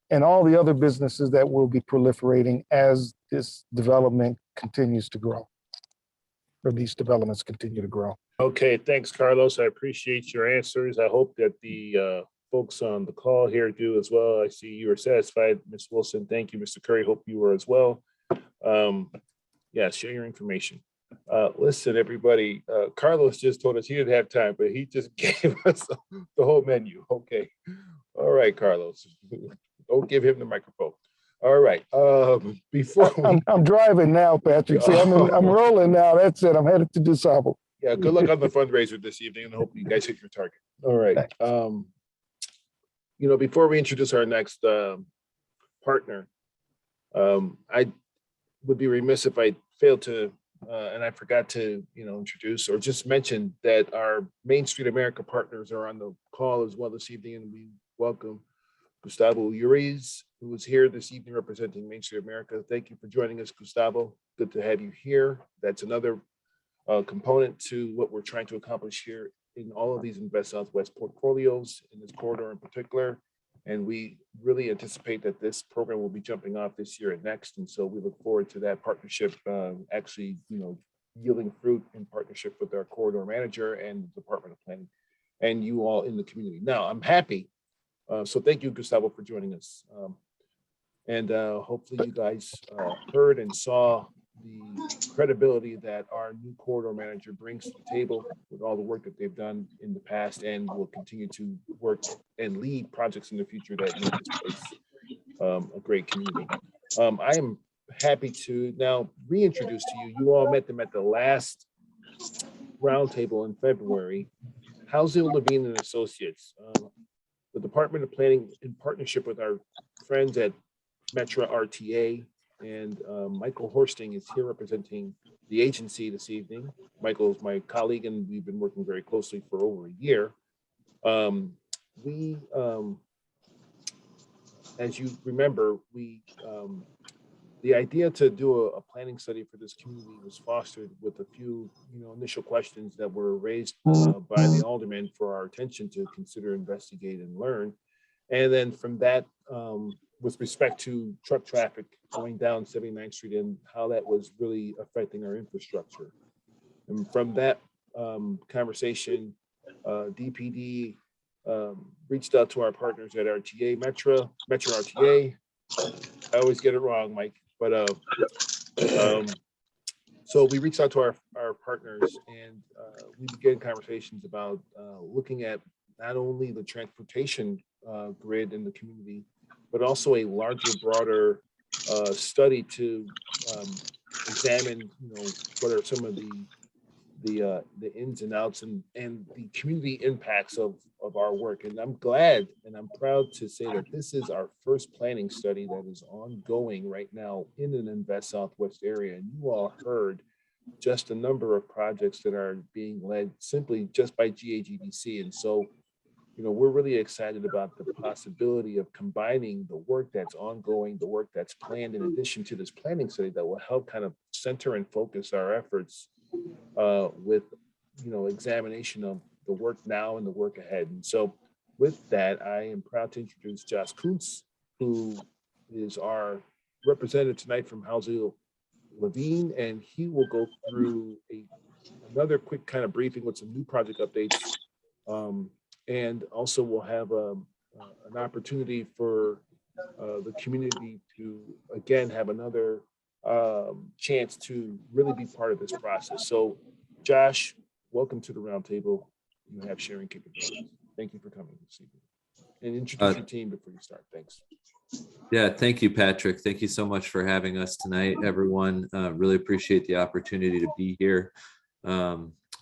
and all the other businesses that will be proliferating as this development continues to grow, or these developments continue to grow. Okay, thanks, Carlos. I appreciate your answers. I hope that the folks on the call here do as well. I see you are satisfied, Ms. Wilson. Thank you, Mr. Curry. Hope you were as well. Share your information. Listen, everybody, Carlos just told us he didn't have time, but he just gave us the whole menu. Okay. All right, Carlos. Don't give him the microphone. All right. Before I'm driving now, Patrick. See, I'm rolling now. That's it. I'm headed to DeSable. Yeah, good luck on the fundraiser this evening, and I hope you guys hit your target. All right. Thanks. Before we introduce our next partner, I would be remiss if I failed to, and I forgot to, introduce or just mention that our Main Street America partners are on the call as well this evening, and we welcome Gustavo Uriz, who is here this evening representing Main Street America. Thank you for joining us, Gustavo. Good to have you here. That's another component to what we're trying to accomplish here in all of these Invest Southwest portfolios, in this corridor in particular. And we really anticipate that this program will be jumping off this year and next. And so we look forward to that partnership actually, yielding fruit in partnership with our corridor manager and the Department of Planning and you all in the community. Now, I'm happy. So thank you, Gustavo, for joining us. And hopefully you guys heard and saw the credibility that our new corridor manager brings to the table with all the work that they've done in the past and will continue to work and lead projects in the future that make this place a great community. I am happy to now reintroduce to you, you all met them at the last roundtable in February, Housing Levine and Associates. the Department of Planning, in partnership with our friends at Metro RTA, and Michael Horsting is here representing the agency this evening. Michael is my colleague, and we've been working very closely for over a year. As you remember, the idea to do a planning study for this community was fostered with a few, initial questions that were raised by the aldermen for our attention to consider, investigate, and learn. And then from that, with respect to truck traffic going down 79th Street and how that was really affecting our infrastructure. And from that conversation, DPD reached out to our partners at RTA, Metro RTA. I always get it wrong, Mike, but so we reached out to our partners, and we began conversations about looking at not only the transportation grid in the community, but also a larger, broader study to examine, what are some of the ins and outs and the community impacts of our work. And I'm glad and I'm proud to say that this is our first planning study that is ongoing right now in an Invest Southwest area. And you all heard just a number of projects that are being led simply just by GAGDC. And so, we're really excited about the possibility of combining the work that's ongoing, the work that's planned, in addition to this planning study that will help kind of center and focus our efforts with, examination of the work now and the work ahead. And so with that, I am proud to introduce Josh Kuntz, who is our representative tonight from Housing Levine, and he will go through another quick kind of briefing with some new project updates. And also we'll have an opportunity for the community to, again, have another chance to really be part of this process. So Josh, welcome to the roundtable. You have sharing capabilities. Thank you for coming this evening. And introduce your team before you start. Thanks. Yeah, thank you, Patrick. Thank you so much for having us tonight, everyone. Really appreciate the opportunity to be here.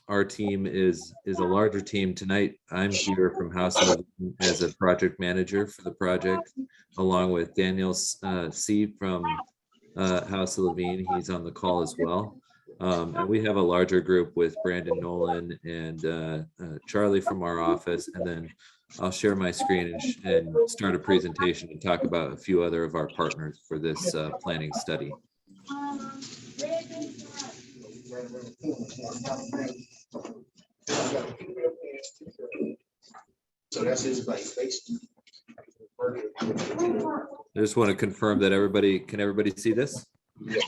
Our team is a larger team tonight. I'm here from House of Levine as a project manager for the project, along with Daniel C. from House of Levine. He's on the call as well. And we have a larger group with Brandon Nolan and Charlie from our office. And then I'll share my screen and start a presentation and talk about a few other of our partners for this planning study. So that's his face. I just want to confirm that can everybody see this? Yeah.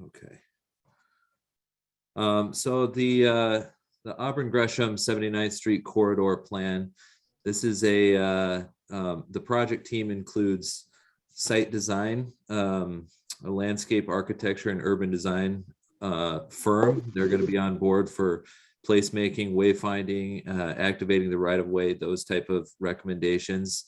Okay. So the Auburn Gresham 79th Street corridor plan. This is the project team includes site design, a landscape architecture and urban design firm. They're going to be on board for placemaking, wayfinding, activating the right of way, those type of recommendations.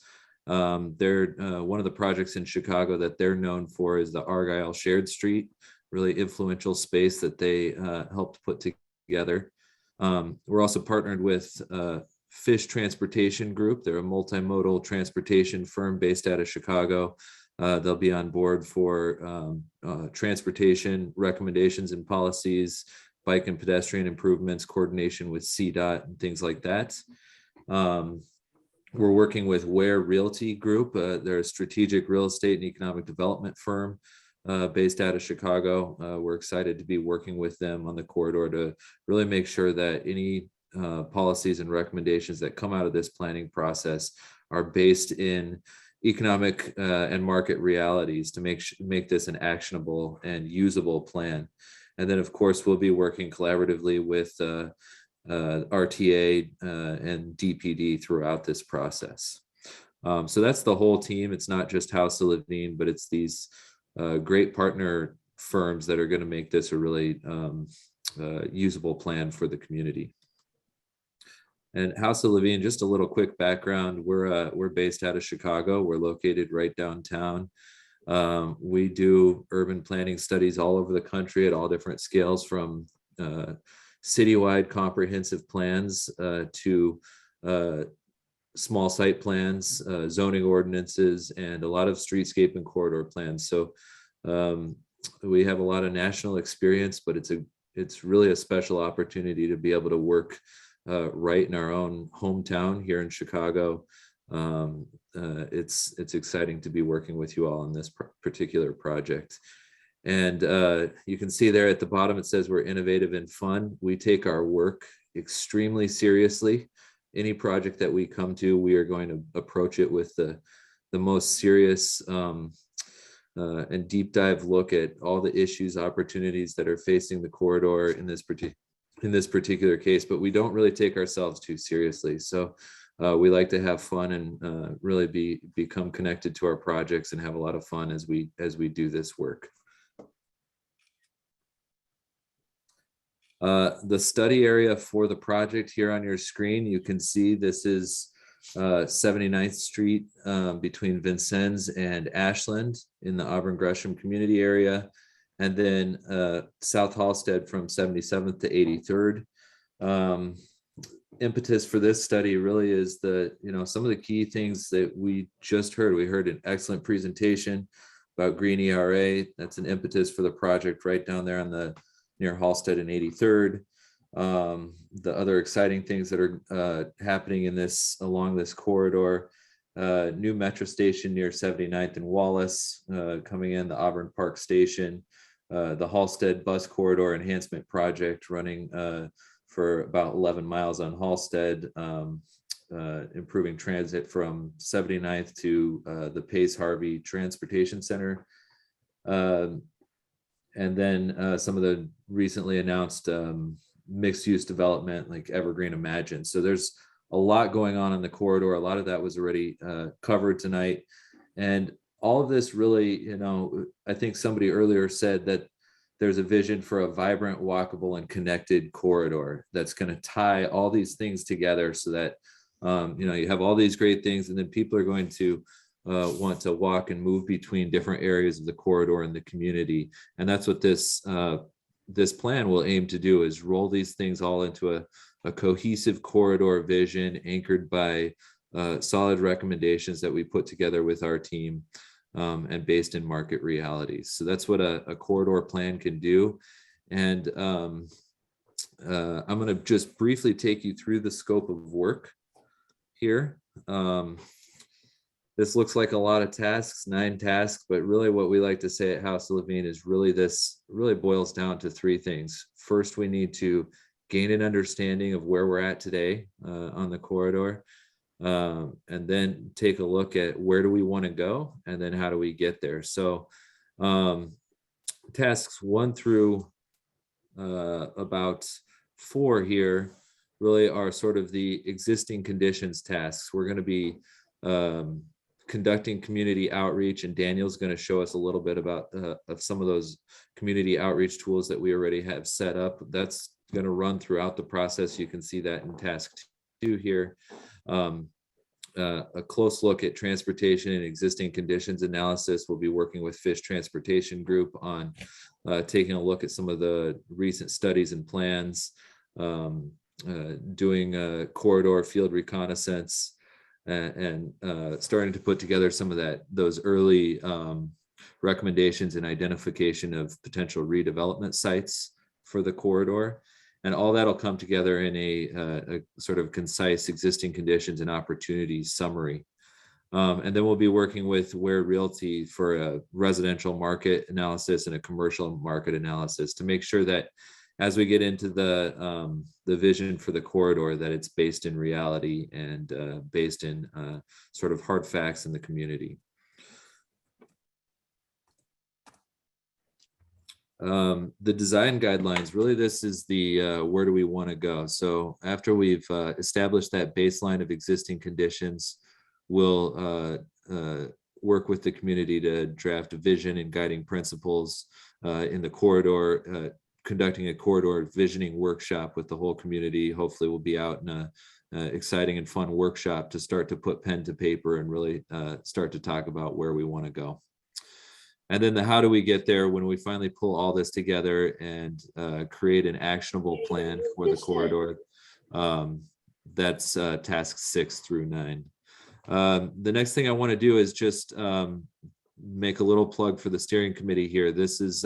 They're one of the projects in Chicago that they're known for is the Argyle Shared Street, really influential space that they helped put together. We're also partnered with Fish Transportation Group. They're a multimodal transportation firm based out of Chicago. They'll be on board for transportation recommendations and policies, bike and pedestrian improvements, coordination with CDOT and things like that. We're working with Ware Realty Group. They're a strategic real estate and economic development firm based out of Chicago. We're excited to be working with them on the corridor to really make sure that any policies and recommendations that come out of this planning process are based in economic and market realities to make this an actionable and usable plan. And then, of course, we'll be working collaboratively with RTA and DPD throughout this process. So that's the whole team. It's not just House of Levine, but it's these great partner firms that are going to make this a really usable plan for the community. And House of Levine, just a little quick background. We're based out of Chicago. We're located right downtown. We do urban planning studies all over the country at all different scales, from citywide comprehensive plans to small site plans, zoning ordinances, and a lot of streetscape and corridor plans. So we have a lot of national experience, but it's really a special opportunity to be able to work right in our own hometown here in Chicago. It's exciting to be working with you all on this particular project. And you can see there at the bottom, it says we're innovative and fun. We take our work extremely seriously. Any project that we come to, we are going to approach it with the most serious and deep dive look at all the issues, opportunities that are facing the corridor in this particular case, but we don't really take ourselves too seriously. So we like to have fun and really become connected to our projects and have a lot of fun as we do this work. The study area for the project here on your screen, you can see this is 79th Street between Vincennes and Ashland in the Auburn Gresham community area, and then South Halsted from 77th to 83rd. Impetus for this study really is some of the key things that we just heard. We heard an excellent presentation about green ERA. That's an impetus for the project right down there on near Halsted and 83rd. The other exciting things that are happening along this corridor, new metro station near 79th and Wallace coming in, the Auburn Park Station, the Halsted bus corridor enhancement project running for about 11 miles on Halsted, improving transit from 79th to the Pace Harvey Transportation Center. And then some of the recently announced mixed use development like Evergreen Imagine. So there's a lot going on in the corridor. A lot of that was already covered tonight. And all of this really, I think somebody earlier said that there's a vision for a vibrant, walkable, and connected corridor that's going to tie all these things together so that, you have all these great things, and then people are going to want to walk and move between different areas of the corridor and the community. And that's what this plan will aim to do, is roll these things all into a cohesive corridor vision anchored by solid recommendations that we put together with our team and based in market realities. So that's what a corridor plan can do. And I'm going to just briefly take you through the scope of work here. This looks like a lot of tasks, 9 tasks, but really what we like to say at House of Levine is this really boils down to 3 things. First, we need to gain an understanding of where we're at today on the corridor, and then take a look at where do we want to go, and then how do we get there. So tasks 1 through about 4 here really are sort of the existing conditions tasks. We're going to be conducting community outreach, and Daniel's going to show us a little bit about of some of those community outreach tools that we already have set up. That's going to run throughout the process. You can see that in task 2 here. A close look at transportation and existing conditions analysis. We'll be working with Fish Transportation Group on taking a look at some of the recent studies and plans, doing a corridor field reconnaissance, and starting to put together some of those early recommendations and identification of potential redevelopment sites for the corridor. And all that'll come together in a sort of concise existing conditions and opportunities summary. And then we'll be working with Ware Realty for a residential market analysis and a commercial market analysis to make sure that as we get into the vision for the corridor, that it's based in reality and based in sort of hard facts in the community. The design guidelines, really this is the where do we want to go. So after we've established that baseline of existing conditions, we'll work with the community to draft a vision and guiding principles in the corridor, conducting a corridor visioning workshop with the whole community. Hopefully we'll be out in a exciting and fun workshop to start to put pen to paper and really start to talk about where we want to go. And then the how do we get there when we finally pull all this together and create an actionable plan for the corridor. That's task 6 through 9. The next thing I want to do is just make a little plug for the steering committee here. This is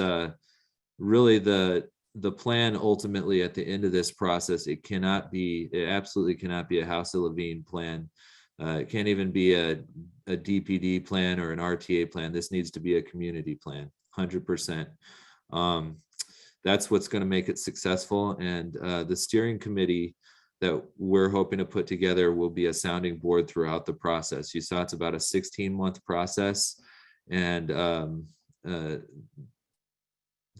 really the plan ultimately at the end of this process. It absolutely cannot be a House of Levine plan. It can't even be a DPD plan or an RTA plan. This needs to be a community plan, 100%. That's what's going to make it successful. And the steering committee that we're hoping to put together will be a sounding board throughout the process. You saw it's about a 16-month process, and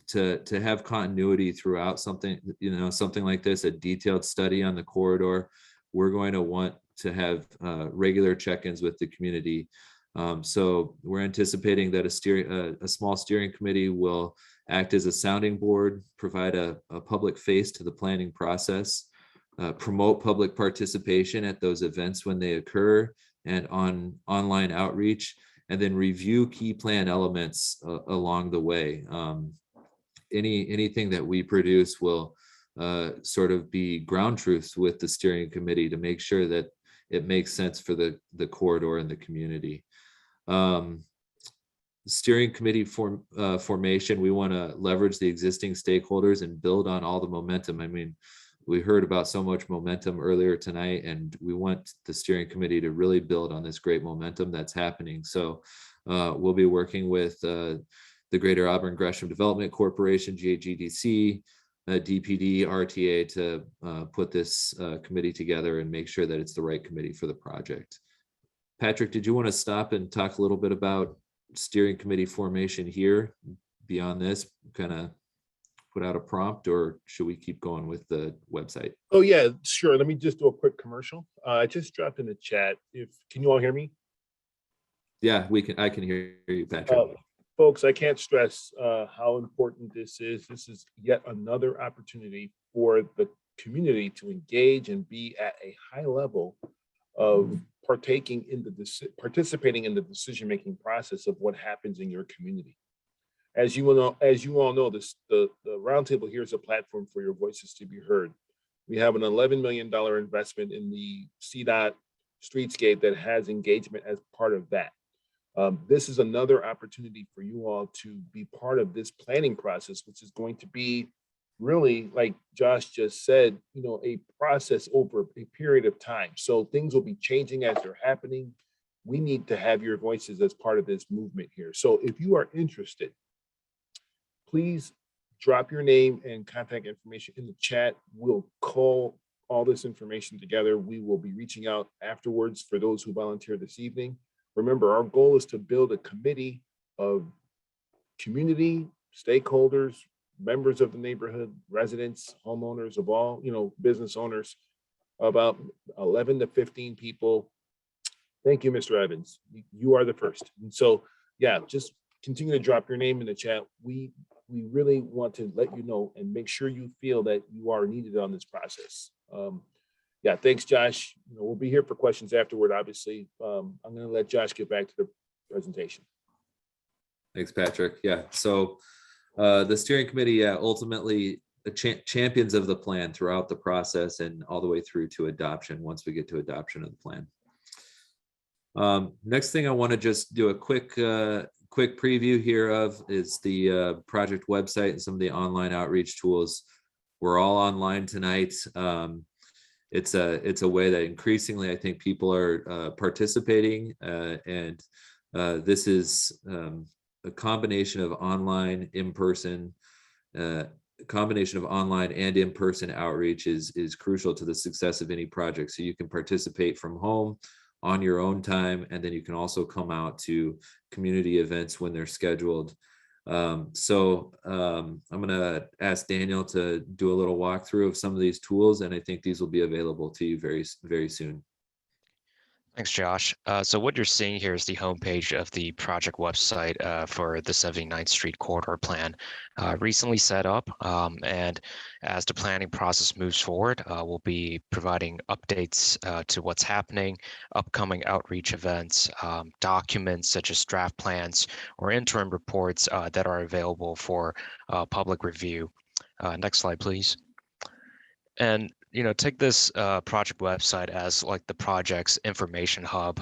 to have continuity throughout something, something like this, a detailed study on the corridor, we're going to want to have regular check-ins with the community. So we're anticipating that a small steering committee will act as a sounding board, provide a public face to the planning process, promote public participation at those events when they occur, and on online outreach, and then review key plan elements along the way. Anything that we produce will sort of be ground truths with the steering committee to make sure that it makes sense for the corridor and the community. Steering committee formation, we want to leverage the existing stakeholders and build on all the momentum. I mean, we heard about so much momentum earlier tonight, and we want the steering committee to really build on this great momentum that's happening. So we'll be working with the Greater Auburn Gresham Development Corporation, GAGDC, DPD, RTA to put this committee together and make sure that it's the right committee for the project. Patrick, did you want to stop and talk a little bit about steering committee formation here? Beyond this, kind of put out a prompt, or should we keep going with the website? Oh yeah, sure. Let me just do a quick commercial. I just dropped in the chat. Can you all hear me? Yeah, I can hear you, Patrick. Folks, I can't stress how important this is. This is yet another opportunity for the community to engage and be at a high level of participating in the decision-making process of what happens in your community. As you all know, the roundtable here is a platform for your voices to be heard. We have an $11 million investment in the CDOT streetscape that has engagement as part of that. This is another opportunity for you all to be part of this planning process, which is going to be really, like Josh just said, a process over a period of time. So things will be changing as they're happening. We need to have your voices as part of this movement here. So if you are interested, please drop your name and contact information in the chat. We'll call all this information together. We will be reaching out afterwards for those who volunteer this evening. Remember, our goal is to build a committee of community stakeholders, members of the neighborhood, residents, homeowners of all, business owners, about 11 to 15 people. Thank you, Mr. Evans. You are the first. And so, yeah, just continue to drop your name in the chat. We really want to let you know and make sure you feel that you are needed on this process. Yeah, thanks, Josh. We'll be here for questions afterward, obviously. I'm going to let Josh get back to the presentation. Thanks, Patrick. Yeah, so the steering committee ultimately champions of the plan throughout the process and all the way through to adoption once we get to adoption of the plan. Next thing I want to just do a quick preview here of is the project website and some of the online outreach tools. We're all online tonight. It's a way that increasingly I think people are participating, and this is a combination of online, in-person, combination of online and in-person outreach is crucial to the success of any project. So you can participate from home on your own time, and then you can also come out to community events when they're scheduled. I'm going to ask Daniel to do a little walkthrough of some of these tools, and I think these will be available to you very, very soon. Thanks, Josh. So what you're seeing here is the homepage of the project website for the 79th Street Corridor Plan, recently set up. And as the planning process moves forward, we'll be providing updates to what's happening, upcoming outreach events, documents such as draft plans or interim reports that are available for public review. Next slide, please. And take this project website as like the project's information hub.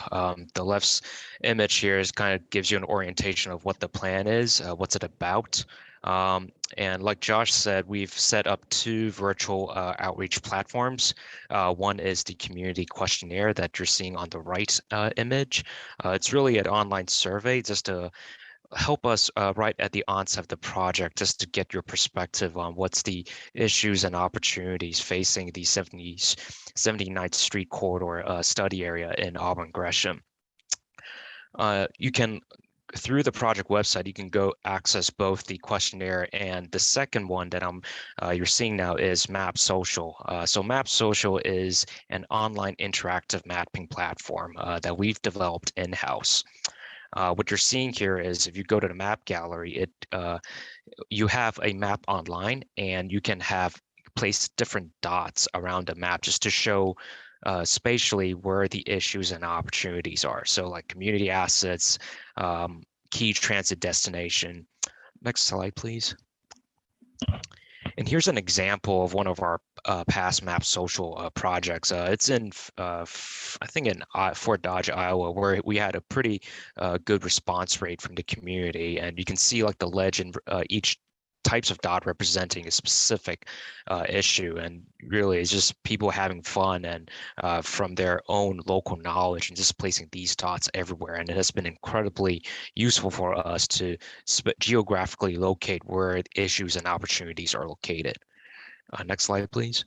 The left's image here is kind of gives you an orientation of what the plan is, what's it about. And like Josh said, we've set up 2 virtual outreach platforms. One is the community questionnaire that you're seeing on the right image. It's really an online survey just to help us right at the onset of the project, just to get your perspective on what's the issues and opportunities facing the 79th Street Corridor study area in Auburn Gresham. You can, through the project website, you can go access both the questionnaire and the second one that you're seeing now is Map Social. So Map Social is an online interactive mapping platform that we've developed in-house. What you're seeing here is if you go to the map gallery, you have a map online and you can place different dots around the map just to show spatially where the issues and opportunities are. So like community assets, key transit destination. Next slide, please. And here's an example of one of our past Map Social projects. It's in, I think in Fort Dodge, Iowa, where we had a pretty good response rate from the community. And you can see like the legend, each types of dot representing a specific issue. And really it's just people having fun and from their own local knowledge and just placing these dots everywhere. And it has been incredibly useful for us to geographically locate where issues and opportunities are located. Next slide, please.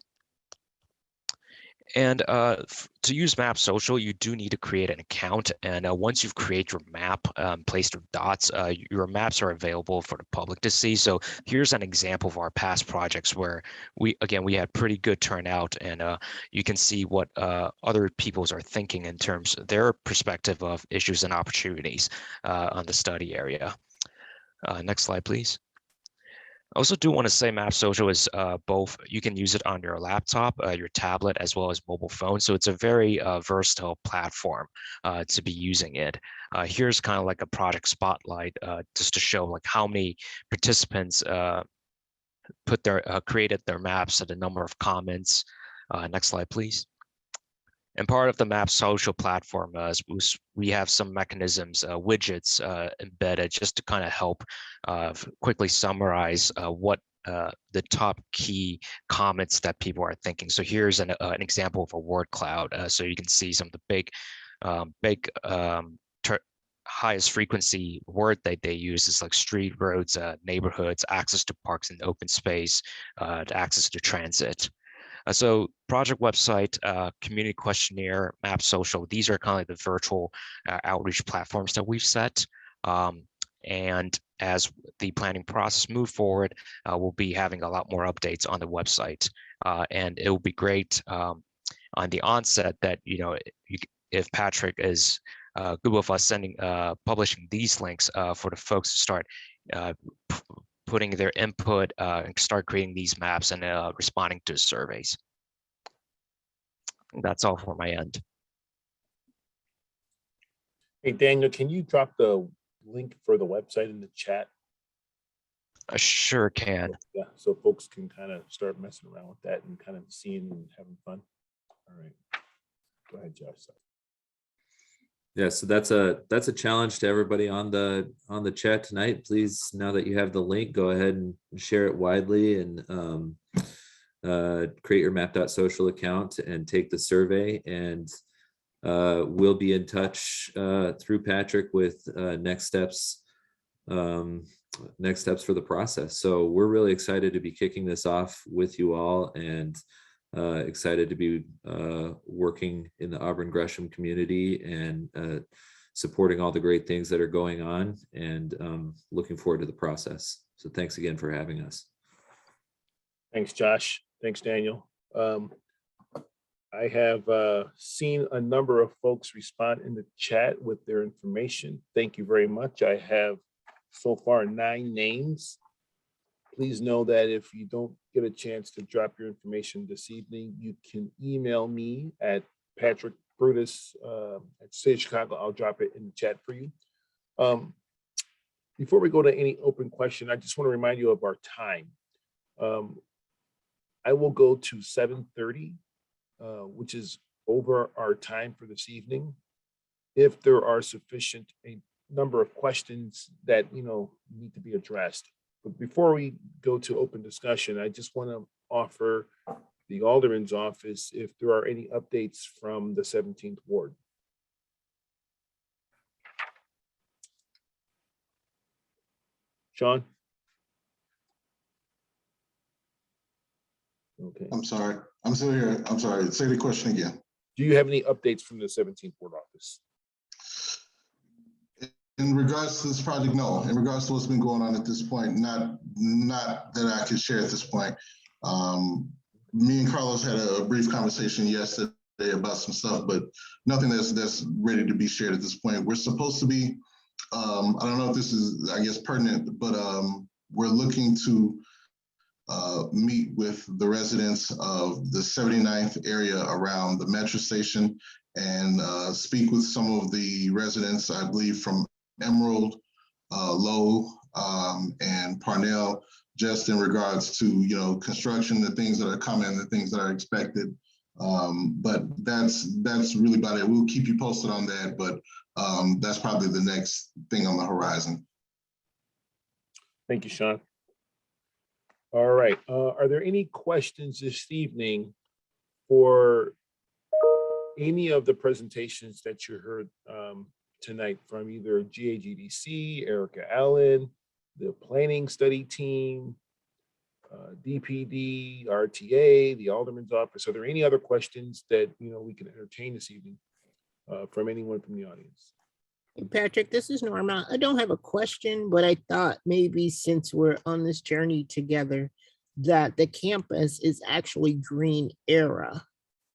And to use Map Social, you do need to create an account. And once you've created your map, placed your dots, your maps are available for the public to see. So here's an example of our past projects where we had pretty good turnout, and you can see what other peoples are thinking in terms of their perspective of issues and opportunities on the study area. Next slide, please. I also do want to say Map Social is both, you can use it on your laptop, your tablet, as well as mobile phone. So it's a very versatile platform to be using it. Here's kind of like a project spotlight just to show like how many participants created their maps at a number of comments. Next slide, please. And part of the Map Social platform is we have some mechanisms, widgets embedded just to kind of help quickly summarize what the top key comments that people are thinking. So here's an example of a word cloud. So you can see some of the big highest frequency word that they use is like street, roads, neighborhoods, access to parks and open space, access to transit. So project website, community questionnaire, Map Social, these are kind of like the virtual outreach platforms that we've set. And as the planning process move forward, we'll be having a lot more updates on the website. And it will be great on the onset that, if Patrick is good with us publishing these links for the folks to start putting their input and start creating these maps and responding to surveys. That's all for my end. Hey, Daniel, can you drop the link for the website in the chat? I sure can. Yeah, so folks can kind of start messing around with that and kind of seeing and having fun. All right, go ahead, Josh. Yeah, so that's a challenge to everybody on the chat tonight. Please, now that you have the link, go ahead and share it widely and create your map.social account and take the survey. And we'll be in touch through Patrick with next steps for the process. So we're really excited to be kicking this off with you all, and excited to be working in the Auburn Gresham community and supporting all the great things that are going on, and looking forward to the process. So thanks again for having us. Thanks, Josh. Thanks, Daniel. I have seen a number of folks respond in the chat with their information. Thank you very much. I have so far 9 names. Please know that if you don't get a chance to drop your information this evening, you can email me at Patrick Brutus at City of Chicago. I'll drop it in the chat for you. Before we go to any open question, I just want to remind you of our time. I will go to 7:30, which is over our time for this evening. If there are sufficient a number of questions that need to be addressed. But before we go to open discussion, I just want to offer the Alderman's office if there are any updates from the 17th Ward. Sean? Okay. I'm sorry. I'm still here. I'm sorry. Say the question again. Do you have any updates from the 17th Ward office? In regards to this project, no. In regards to what's been going on at this point, not that I can share at this point. Me and Carlos had a brief conversation yesterday about some stuff, but nothing that's ready to be shared at this point. We're supposed to be, I don't know if this is, I guess, pertinent, but we're looking to meet with the residents of the 79th area around the metro station and speak with some of the residents, I believe, from Emerald, Low, and Parnell, just in regards to construction, the things that are coming, the things that are expected. But that's really about it. We'll keep you posted on that, but that's probably the next thing on the horizon. Thank you, Sean. All right. Are there any questions this evening for any of the presentations that you heard tonight from either GAGDC, Erica Allen, the planning study team, DPD, RTA, the Alderman's office? Are there any other questions that we can entertain this evening from anyone from the audience? Hey, Patrick, this is Norma. I don't have a question, but I thought maybe since we're on this journey together, that the campus is actually Green Era.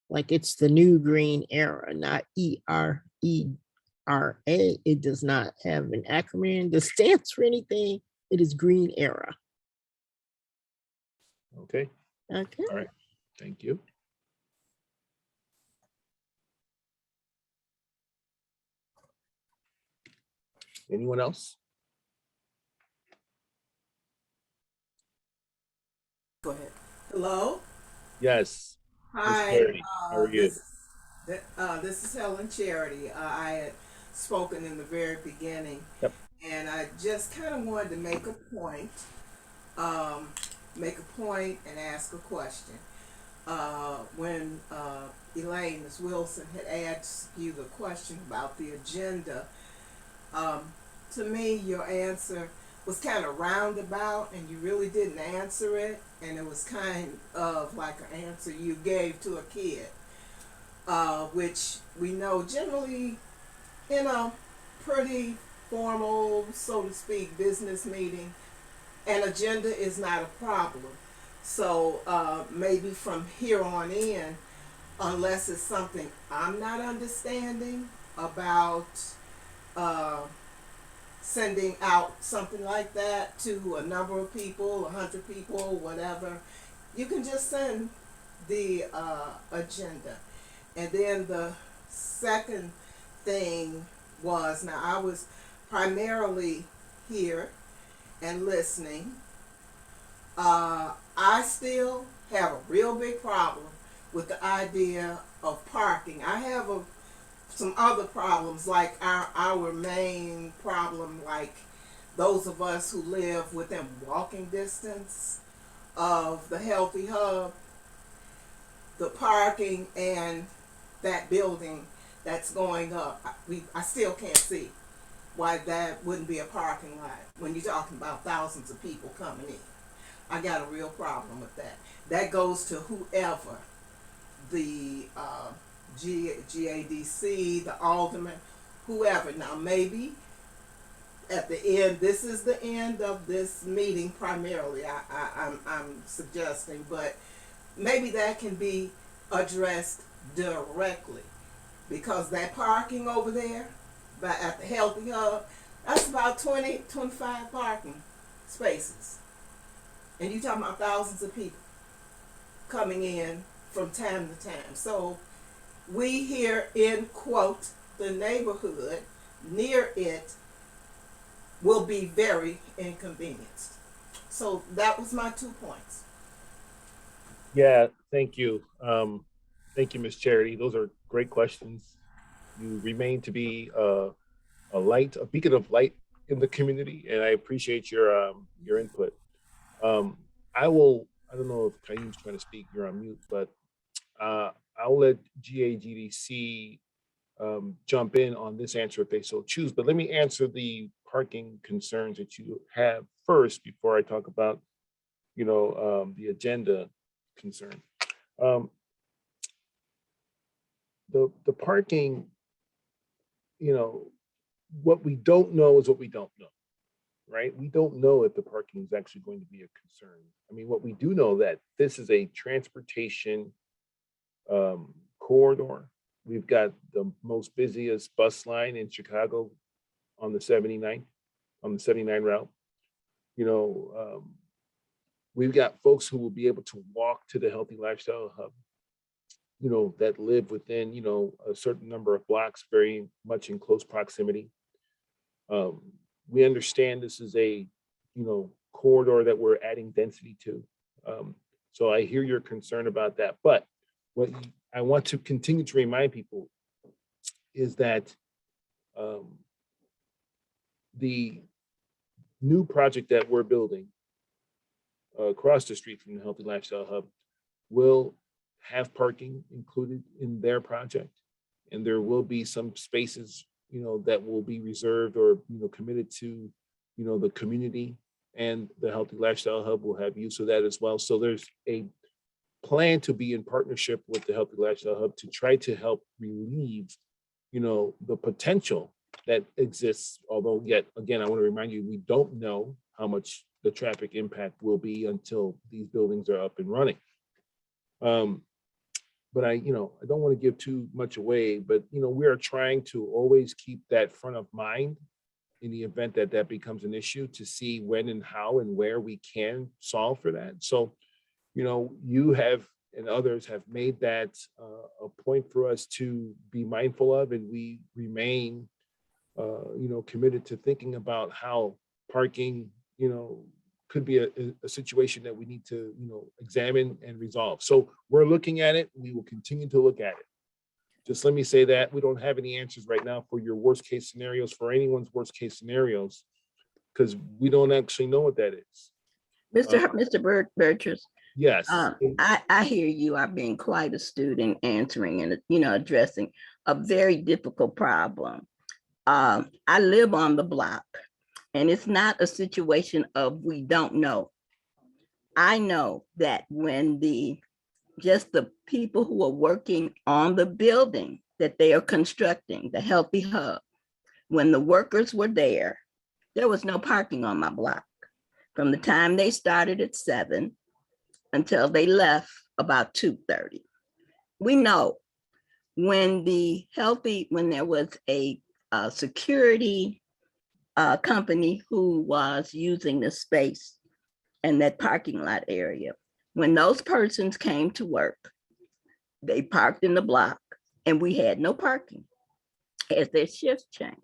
Like it's the new Green Era, not ERA. It does not have an acronym that stands for anything. It is Green Era. Okay. Okay. All right. Thank you. Anyone else? Go ahead. Hello. Yes. Hi. Charity, how are you? This is Helen Charity. I had spoken in the very beginning, Yep. and I just kind of wanted to make a point and ask a question. When Elaine, Ms. Wilson, had asked you the question about the agenda, to me, your answer was kind of roundabout, and you really didn't answer it, and it was kind of like an answer you gave to a kid, which we know generally in a pretty formal, so to speak, business meeting, an agenda is not a problem. So maybe from here on in, unless it's something I'm not understanding about sending out something like that to a number of people, 100 people, whatever, you can just send the agenda. And then the second thing was, now I was primarily here and listening. I still have a real big problem with the idea of parking. I have some other problems, like our main problem, like those of us who live within walking distance of the Healthy Hub, the parking and that building that's going up. I still can't see why that wouldn't be a parking lot when you're talking about thousands of people coming in. I got a real problem with that. That goes to whoever, the GADC, the alderman, whoever. Now maybe at the end, this is the end of this meeting primarily, I'm suggesting, but maybe that can be addressed directly. Because that parking over there at the Healthy Hub, that's about 20, 25 parking spaces. And you're talking about thousands of people coming in from time to time. So we here in, quote, the neighborhood near it will be very inconvenienced. So that was my 2 points. Yeah, thank you. Thank you, Ms. Charity. Those are great questions. You remain to be a light, a beacon of light in the community, and I appreciate your input. I don't know if Kaim's trying to speak, you're on mute, but I'll let GAGDC jump in on this answer if they so choose. But let me answer the parking concerns that you have first before I talk about, the agenda concern. The parking, what we don't know is what we don't know, right? We don't know if the parking is actually going to be a concern. I mean, what we do know that this is a transportation corridor. We've got the most busiest bus line in Chicago on the 79 route. We've got folks who will be able to walk to the Healthy Lifestyle Hub, that live within, a certain number of blocks, very much in close proximity. We understand this is a, corridor that we're adding density to. So I hear your concern about that, but what I want to continue to remind people is that the new project that we're building across the street from the Healthy Lifestyle Hub will have parking included in their project. And there will be some spaces, that will be reserved or, committed to, the community, and the Healthy Lifestyle Hub will have use of that as well. So there's a plan to be in partnership with the Healthy Lifestyle Hub to try to help relieve, the potential that exists. Although yet again, I want to remind you, we don't know how much the traffic impact will be until these buildings are up and running. But I don't want to give too much away, but we are trying to always keep that front of mind in the event that that becomes an issue, to see when and how and where we can solve for that. So, you have and others have made that a point for us to be mindful of, and we remain, committed to thinking about how parking, could be a situation that we need to, examine and resolve. So we're looking at it. We will continue to look at it. Just let me say that we don't have any answers right now for your worst case scenarios, for anyone's worst case scenarios, because we don't actually know what that is. Mr. Burgess. Yes. I hear you are being quite astute in answering and, addressing a very difficult problem. I live on the block, and it's not a situation of we don't know. I know that when just the people who are working on the building that they are constructing, the Healthy Hub, when the workers were there was no parking on my block. From the time they started at 7 until they left about 2:30. We know when there was a security company who was using the space and that parking lot area, when those persons came to work, they parked in the block and we had no parking as their shifts changed.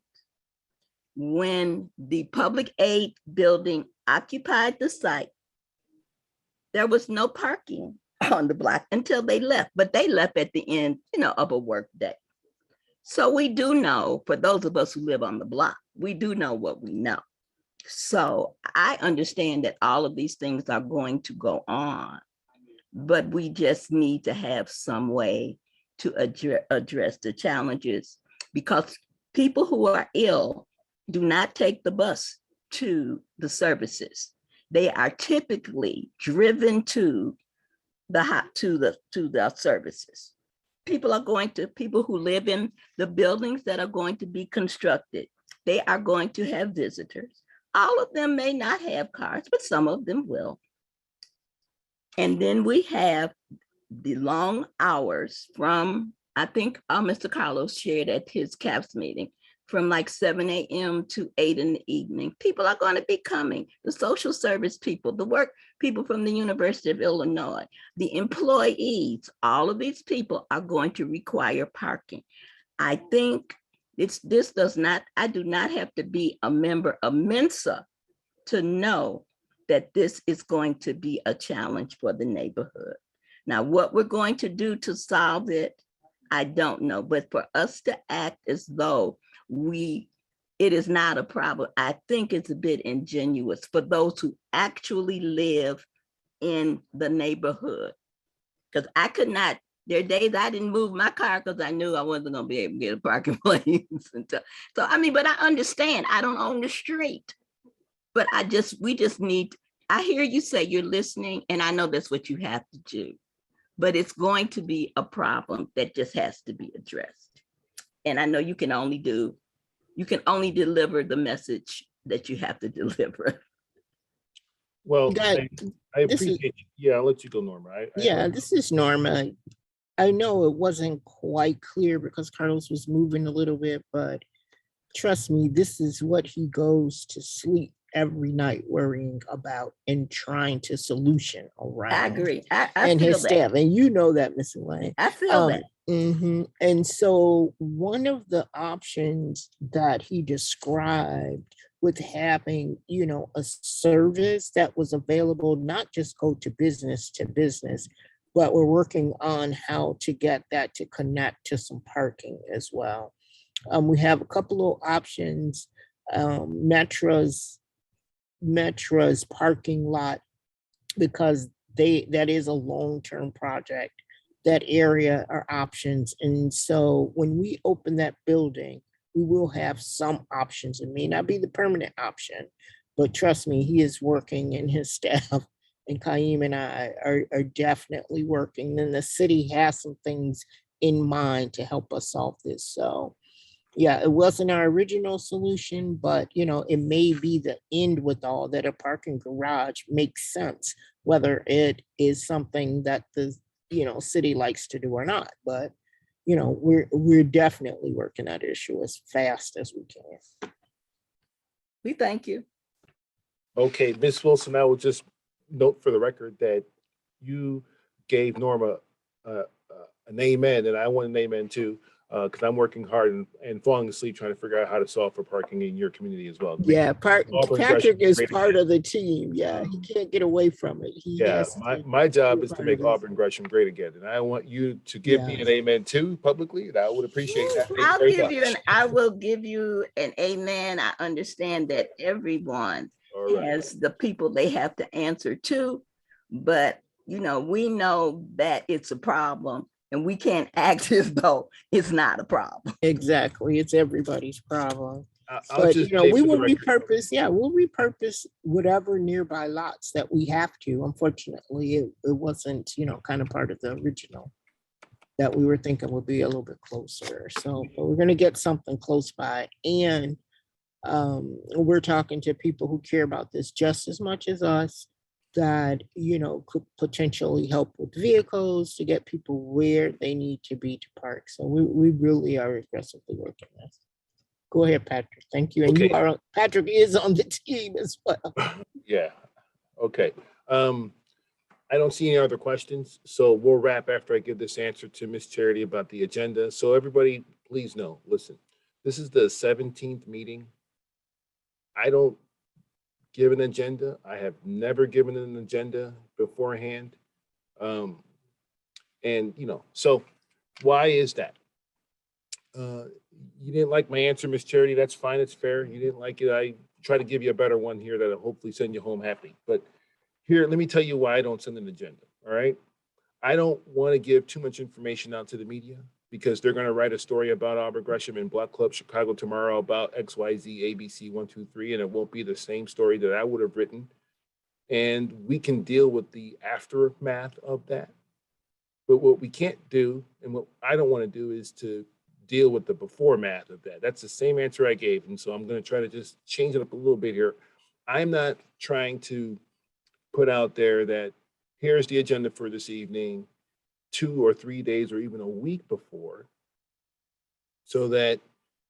When the public aid building occupied the site, there was no parking on the block until they left, but they left at the end, of a work day. So we do know, for those of us who live on the block, we do know what we know. So I understand that all of these things are going to go on, but we just need to have some way to address the challenges, because people who are ill do not take the bus to the services. They are typically driven to the services. People who live in the buildings that are going to be constructed, they are going to have visitors. All of them may not have cars, but some of them will. And then we have the long hours from, I think Mr. Carlos shared at his CAPS meeting, from like 7 a.m. to 8 in the evening. People are going to be coming. The social service people, the work people from the University of Illinois, the employees, all of these people are going to require parking. I think I do not have to be a member of Mensa to know that this is going to be a challenge for the neighborhood. Now, what we're going to do to solve it, I don't know, but for us to act as though it is not a problem, I think it's a bit ingenuous for those who actually live in the neighborhood. Because I could not, there are days I didn't move my car because I knew I wasn't going to be able to get a parking place. So, I mean, but I understand, I don't own the street. But we just need, I hear you say you're listening, and I know that's what you have to do. But it's going to be a problem that just has to be addressed. And I know you can only deliver the message that you have to deliver. Well, Guy, I this is- appreciate you. Yeah, I'll let you go, Norma. This is Norma. I know it wasn't quite clear because Carlos was moving a little bit, but trust me, this is what he goes to sleep every night worrying about and trying to solution around. I agree. I and feel his that. staff, and you know that, Ms. Elaine. I feel that. And so one of the options that he described with having, a service that was available, not just go to business, but we're working on how to get that to connect to some parking as well. We have a couple of options. Metra's parking lot, because that is a long-term project. That area are options. And so when we open that building, we will have some options. It may not be the permanent option, but trust me, he is working, and his staff and Kaim and I are definitely working. Then the city has some things in mind to help us solve this. So yeah, it wasn't our original solution, but it may be the end with all that. A parking garage makes sense, whether it is something that the city likes to do or not. But we're definitely working that issue as fast as we can. We thank you. Okay, Ms. Wilson, I will just note for the record that you gave Norma an amen, and I want an amen too, because I'm working hard and falling asleep trying to figure out how to solve for parking in your community as well. Yeah, Auburn Patrick Gresham is great part again. of the team. Yeah, he can't get away from it. My job be a is to part make of this. Auburn Gresham great again, and I want you to give me an amen too publicly, and I would appreciate that. Thank you very much. I will give you an amen. I understand that everyone has the people they have to answer to, but we know that it's a problem, and we can't act as though it's not a problem. Exactly, it's everybody's problem. I'll But just we will repurpose. Yeah, we'll repurpose whatever nearby lots that we have to. Unfortunately, it wasn't kind of part of the original that we were thinking would be a little bit closer. So, but we're going to get something close by, and we're talking to people who care about this just as much as us, that could potentially help with vehicles to get people where they need to be to park. So we really are aggressively working this. Go ahead, Patrick. Thank you. And Patrick is on the team as well. Yeah. Okay. I don't see any other questions, so we'll wrap after I give this answer to Miss Charity about the agenda. So everybody, please know, listen, this is the 17th meeting. I don't give an agenda. I have never given an agenda beforehand. So why is that? You didn't like my answer, Miss Charity. That's fine. It's fair. You didn't like it. I try to give you a better one here that'll hopefully send you home happy. But here, let me tell you why I don't send an agenda. All right. I don't want to give too much information out to the media, because they're going to write a story about Auburn Gresham and Block Club Chicago tomorrow about XYZ, ABC 123, and it won't be the same story that I would have written. And we can deal with the aftermath of that. But what we can't do, and what I don't want to do, is to deal with the before math of that. That's the same answer I gave. And so I'm going to try to just change it up a little bit here. I'm not trying to put out there that here's the agenda for this evening. 2 or 3 days or even a week before, so that,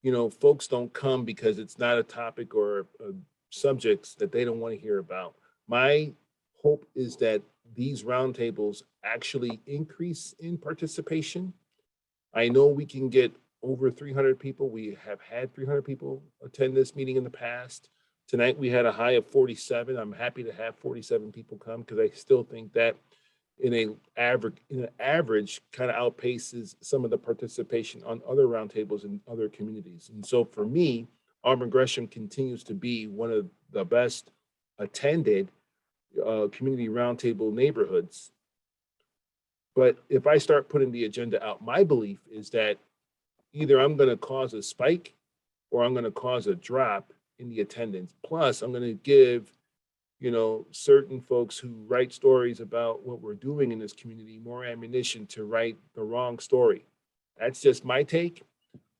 you know, folks don't come because it's not a topic or a subjects that they don't want to hear about. My hope is that these roundtables actually increase in participation. I know we can get over 300 people. We have had 300 people attend this meeting in the past. Tonight we had a high of 47. I'm happy to have 47 people come because I still think that in an average kind of outpaces some of the participation on other roundtables in other communities. And so for me, Auburn Gresham continues to be one of the best attended community roundtable neighborhoods. But if I start putting the agenda out, my belief is that either I'm going to cause a spike or I'm going to cause a drop in the attendance. Plus, I'm going to give, you know, certain folks who write stories about what we're doing in this community more ammunition to write the wrong story. That's just my take.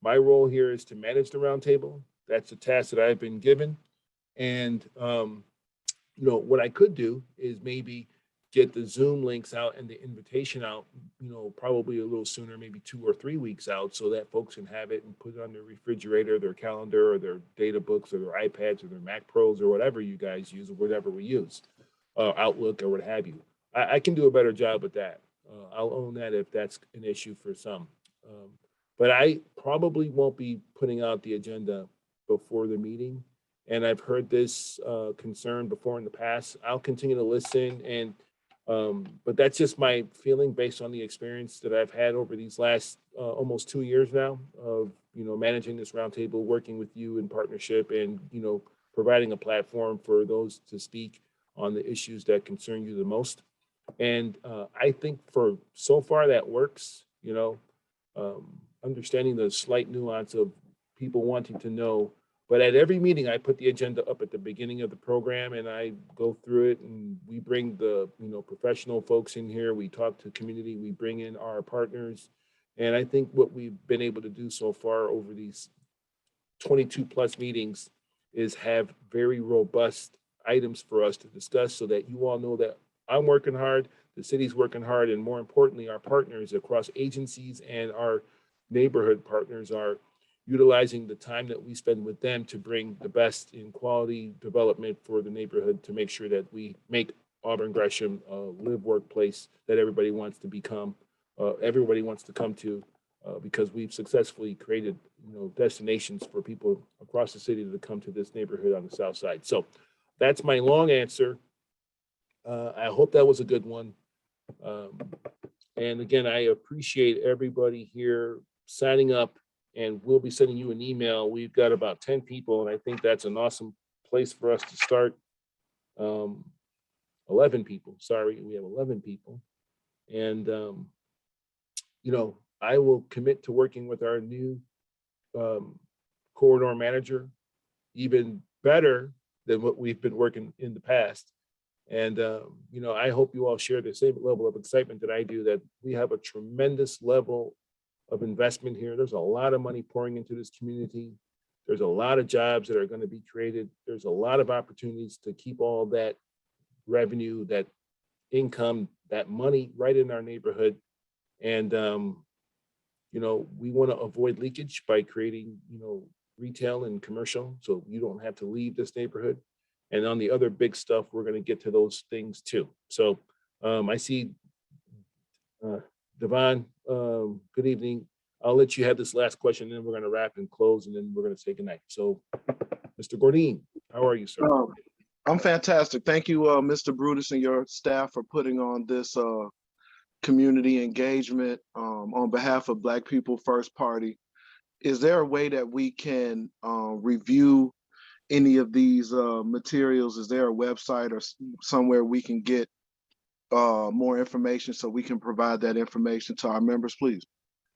My role here is to manage the roundtable. That's a task that I've been given. And, you know, what I could do is maybe get the Zoom links out and the invitation out, you know, probably a little sooner, maybe 2 or 3 weeks out, so that folks can have it and put it on their refrigerator, their calendar, or their data books, or their iPads, or their Mac Pros, or whatever you guys use, or whatever we use, Outlook, or what have you. I can do a better job with that. I'll own that if that's an issue for some. But I probably won't be putting out the agenda before the meeting. And I've heard this concern before in the past. I'll continue to listen, and but that's just my feeling based on the experience that I've had over these last almost 2 years now of, you know, managing this roundtable, working with you in partnership, and, you know, providing a platform for those to speak on the issues that concern you the most. And I think for so far that works, you know, understanding the slight nuance of people wanting to know. But at every meeting, I put the agenda up at the beginning of the program, and I go through it, and we bring the, you know, professional folks in here. We talk to community, we bring in our partners. And I think what we've been able to do so far over these 22 plus meetings is have very robust items for us to discuss, so that you all know that I'm working hard, the city's working hard, and more importantly, our partners across agencies and our neighborhood partners are utilizing the time that we spend with them to bring the best in quality development for the neighborhood, to make sure that we make Auburn Gresham a live workplace that everybody wants to become, everybody wants to come to, because we've successfully created, you know, destinations for people across the city to come to this neighborhood on the south side. So that's my long answer. I hope that was a good one. And again, I appreciate everybody here signing up, and we'll be sending you an email. We've got about 10 people, and I think that's an awesome place for us to start. 11 people, sorry, we have 11 people. And, you know, I will commit to working with our new corridor manager, even better than what we've been working in the past. And, you know, I hope you all share the same level of excitement that I do, that we have a tremendous level of investment here. There's a lot of money pouring into this community. There's a lot of jobs that are going to be created. There's a lot of opportunities to keep all that revenue, that income, that money right in our neighborhood. And, you know, we want to avoid leakage by creating, you know, retail and commercial, so you don't have to leave this neighborhood. And on the other big stuff, we're going to get to those things too. So I see Devon, good evening. I'll let you have this last question, and then we're going to wrap and close, and then we're going to say goodnight. So, Mr. Gordine, how are you, sir? I'm fantastic. Thank you, Mr. Brutus and your staff for putting on this community engagement on behalf of Black People First Party. Is there a way that we can review any of these materials? Is there a website or somewhere we can get more information so we can provide that information to our members, please?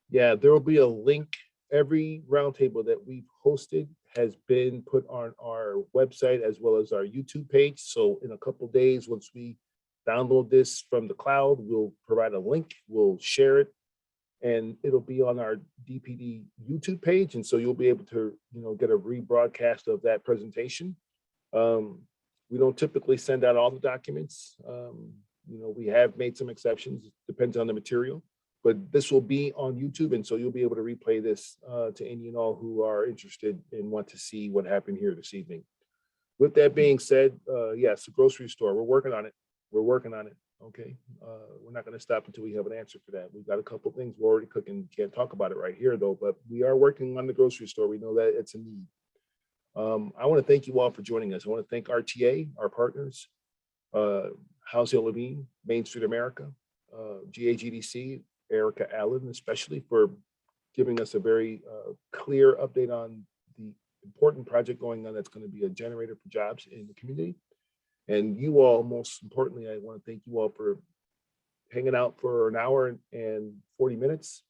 Yeah, there will be a link. Every roundtable that we've hosted has been put on our website as well as our YouTube page. So in a couple of days, once we download this from the cloud, we'll provide a link, we'll share it, and it'll be on our DPD YouTube page. And so you'll be able to, you know, get a rebroadcast of that presentation. We don't typically send out all the documents. You know, we have made some exceptions, depends on the material. but this will be on YouTube, and so you'll be able to replay this to any and all who are interested and want to see what happened here this evening. With that being said, yes, the grocery store, we're working on it. We're working on it. Okay, we're not going to stop until we have an answer for that. We've got a couple things we're already cooking. Can't talk about it right here though, but we are working on the grocery store. We know that it's a need. I want to thank you all for joining us. I want to thank RTA, our partners, House Hill Levine, Main Street America, GAGDC, Erica Allen, especially for giving us a very clear update on the important project going on that's going to be a generator for jobs in the community. And you all, most importantly, I want to thank you all for hanging out for an hour and 40 minutes.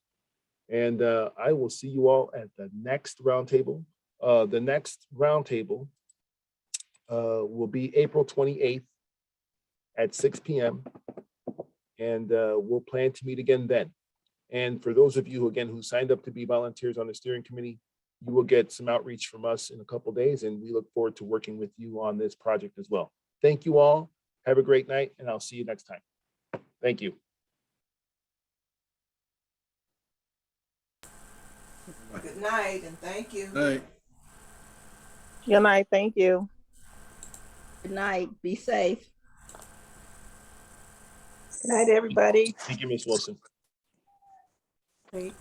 And I will see you all at the next roundtable. The next roundtable will be April 28th at 6 p.m. And we'll plan to meet again then. And for those of you, again, who signed up to be volunteers on the steering committee, you will get some outreach from us in a couple of days, and we look forward to working with you on this project as well. Thank you all. Have a great night, and I'll see you next time. Thank you. Good night, and thank you. Right. Good night. Thank you. Good night. Be safe. Good night, everybody. Thank you, Ms. Wilson. Wait.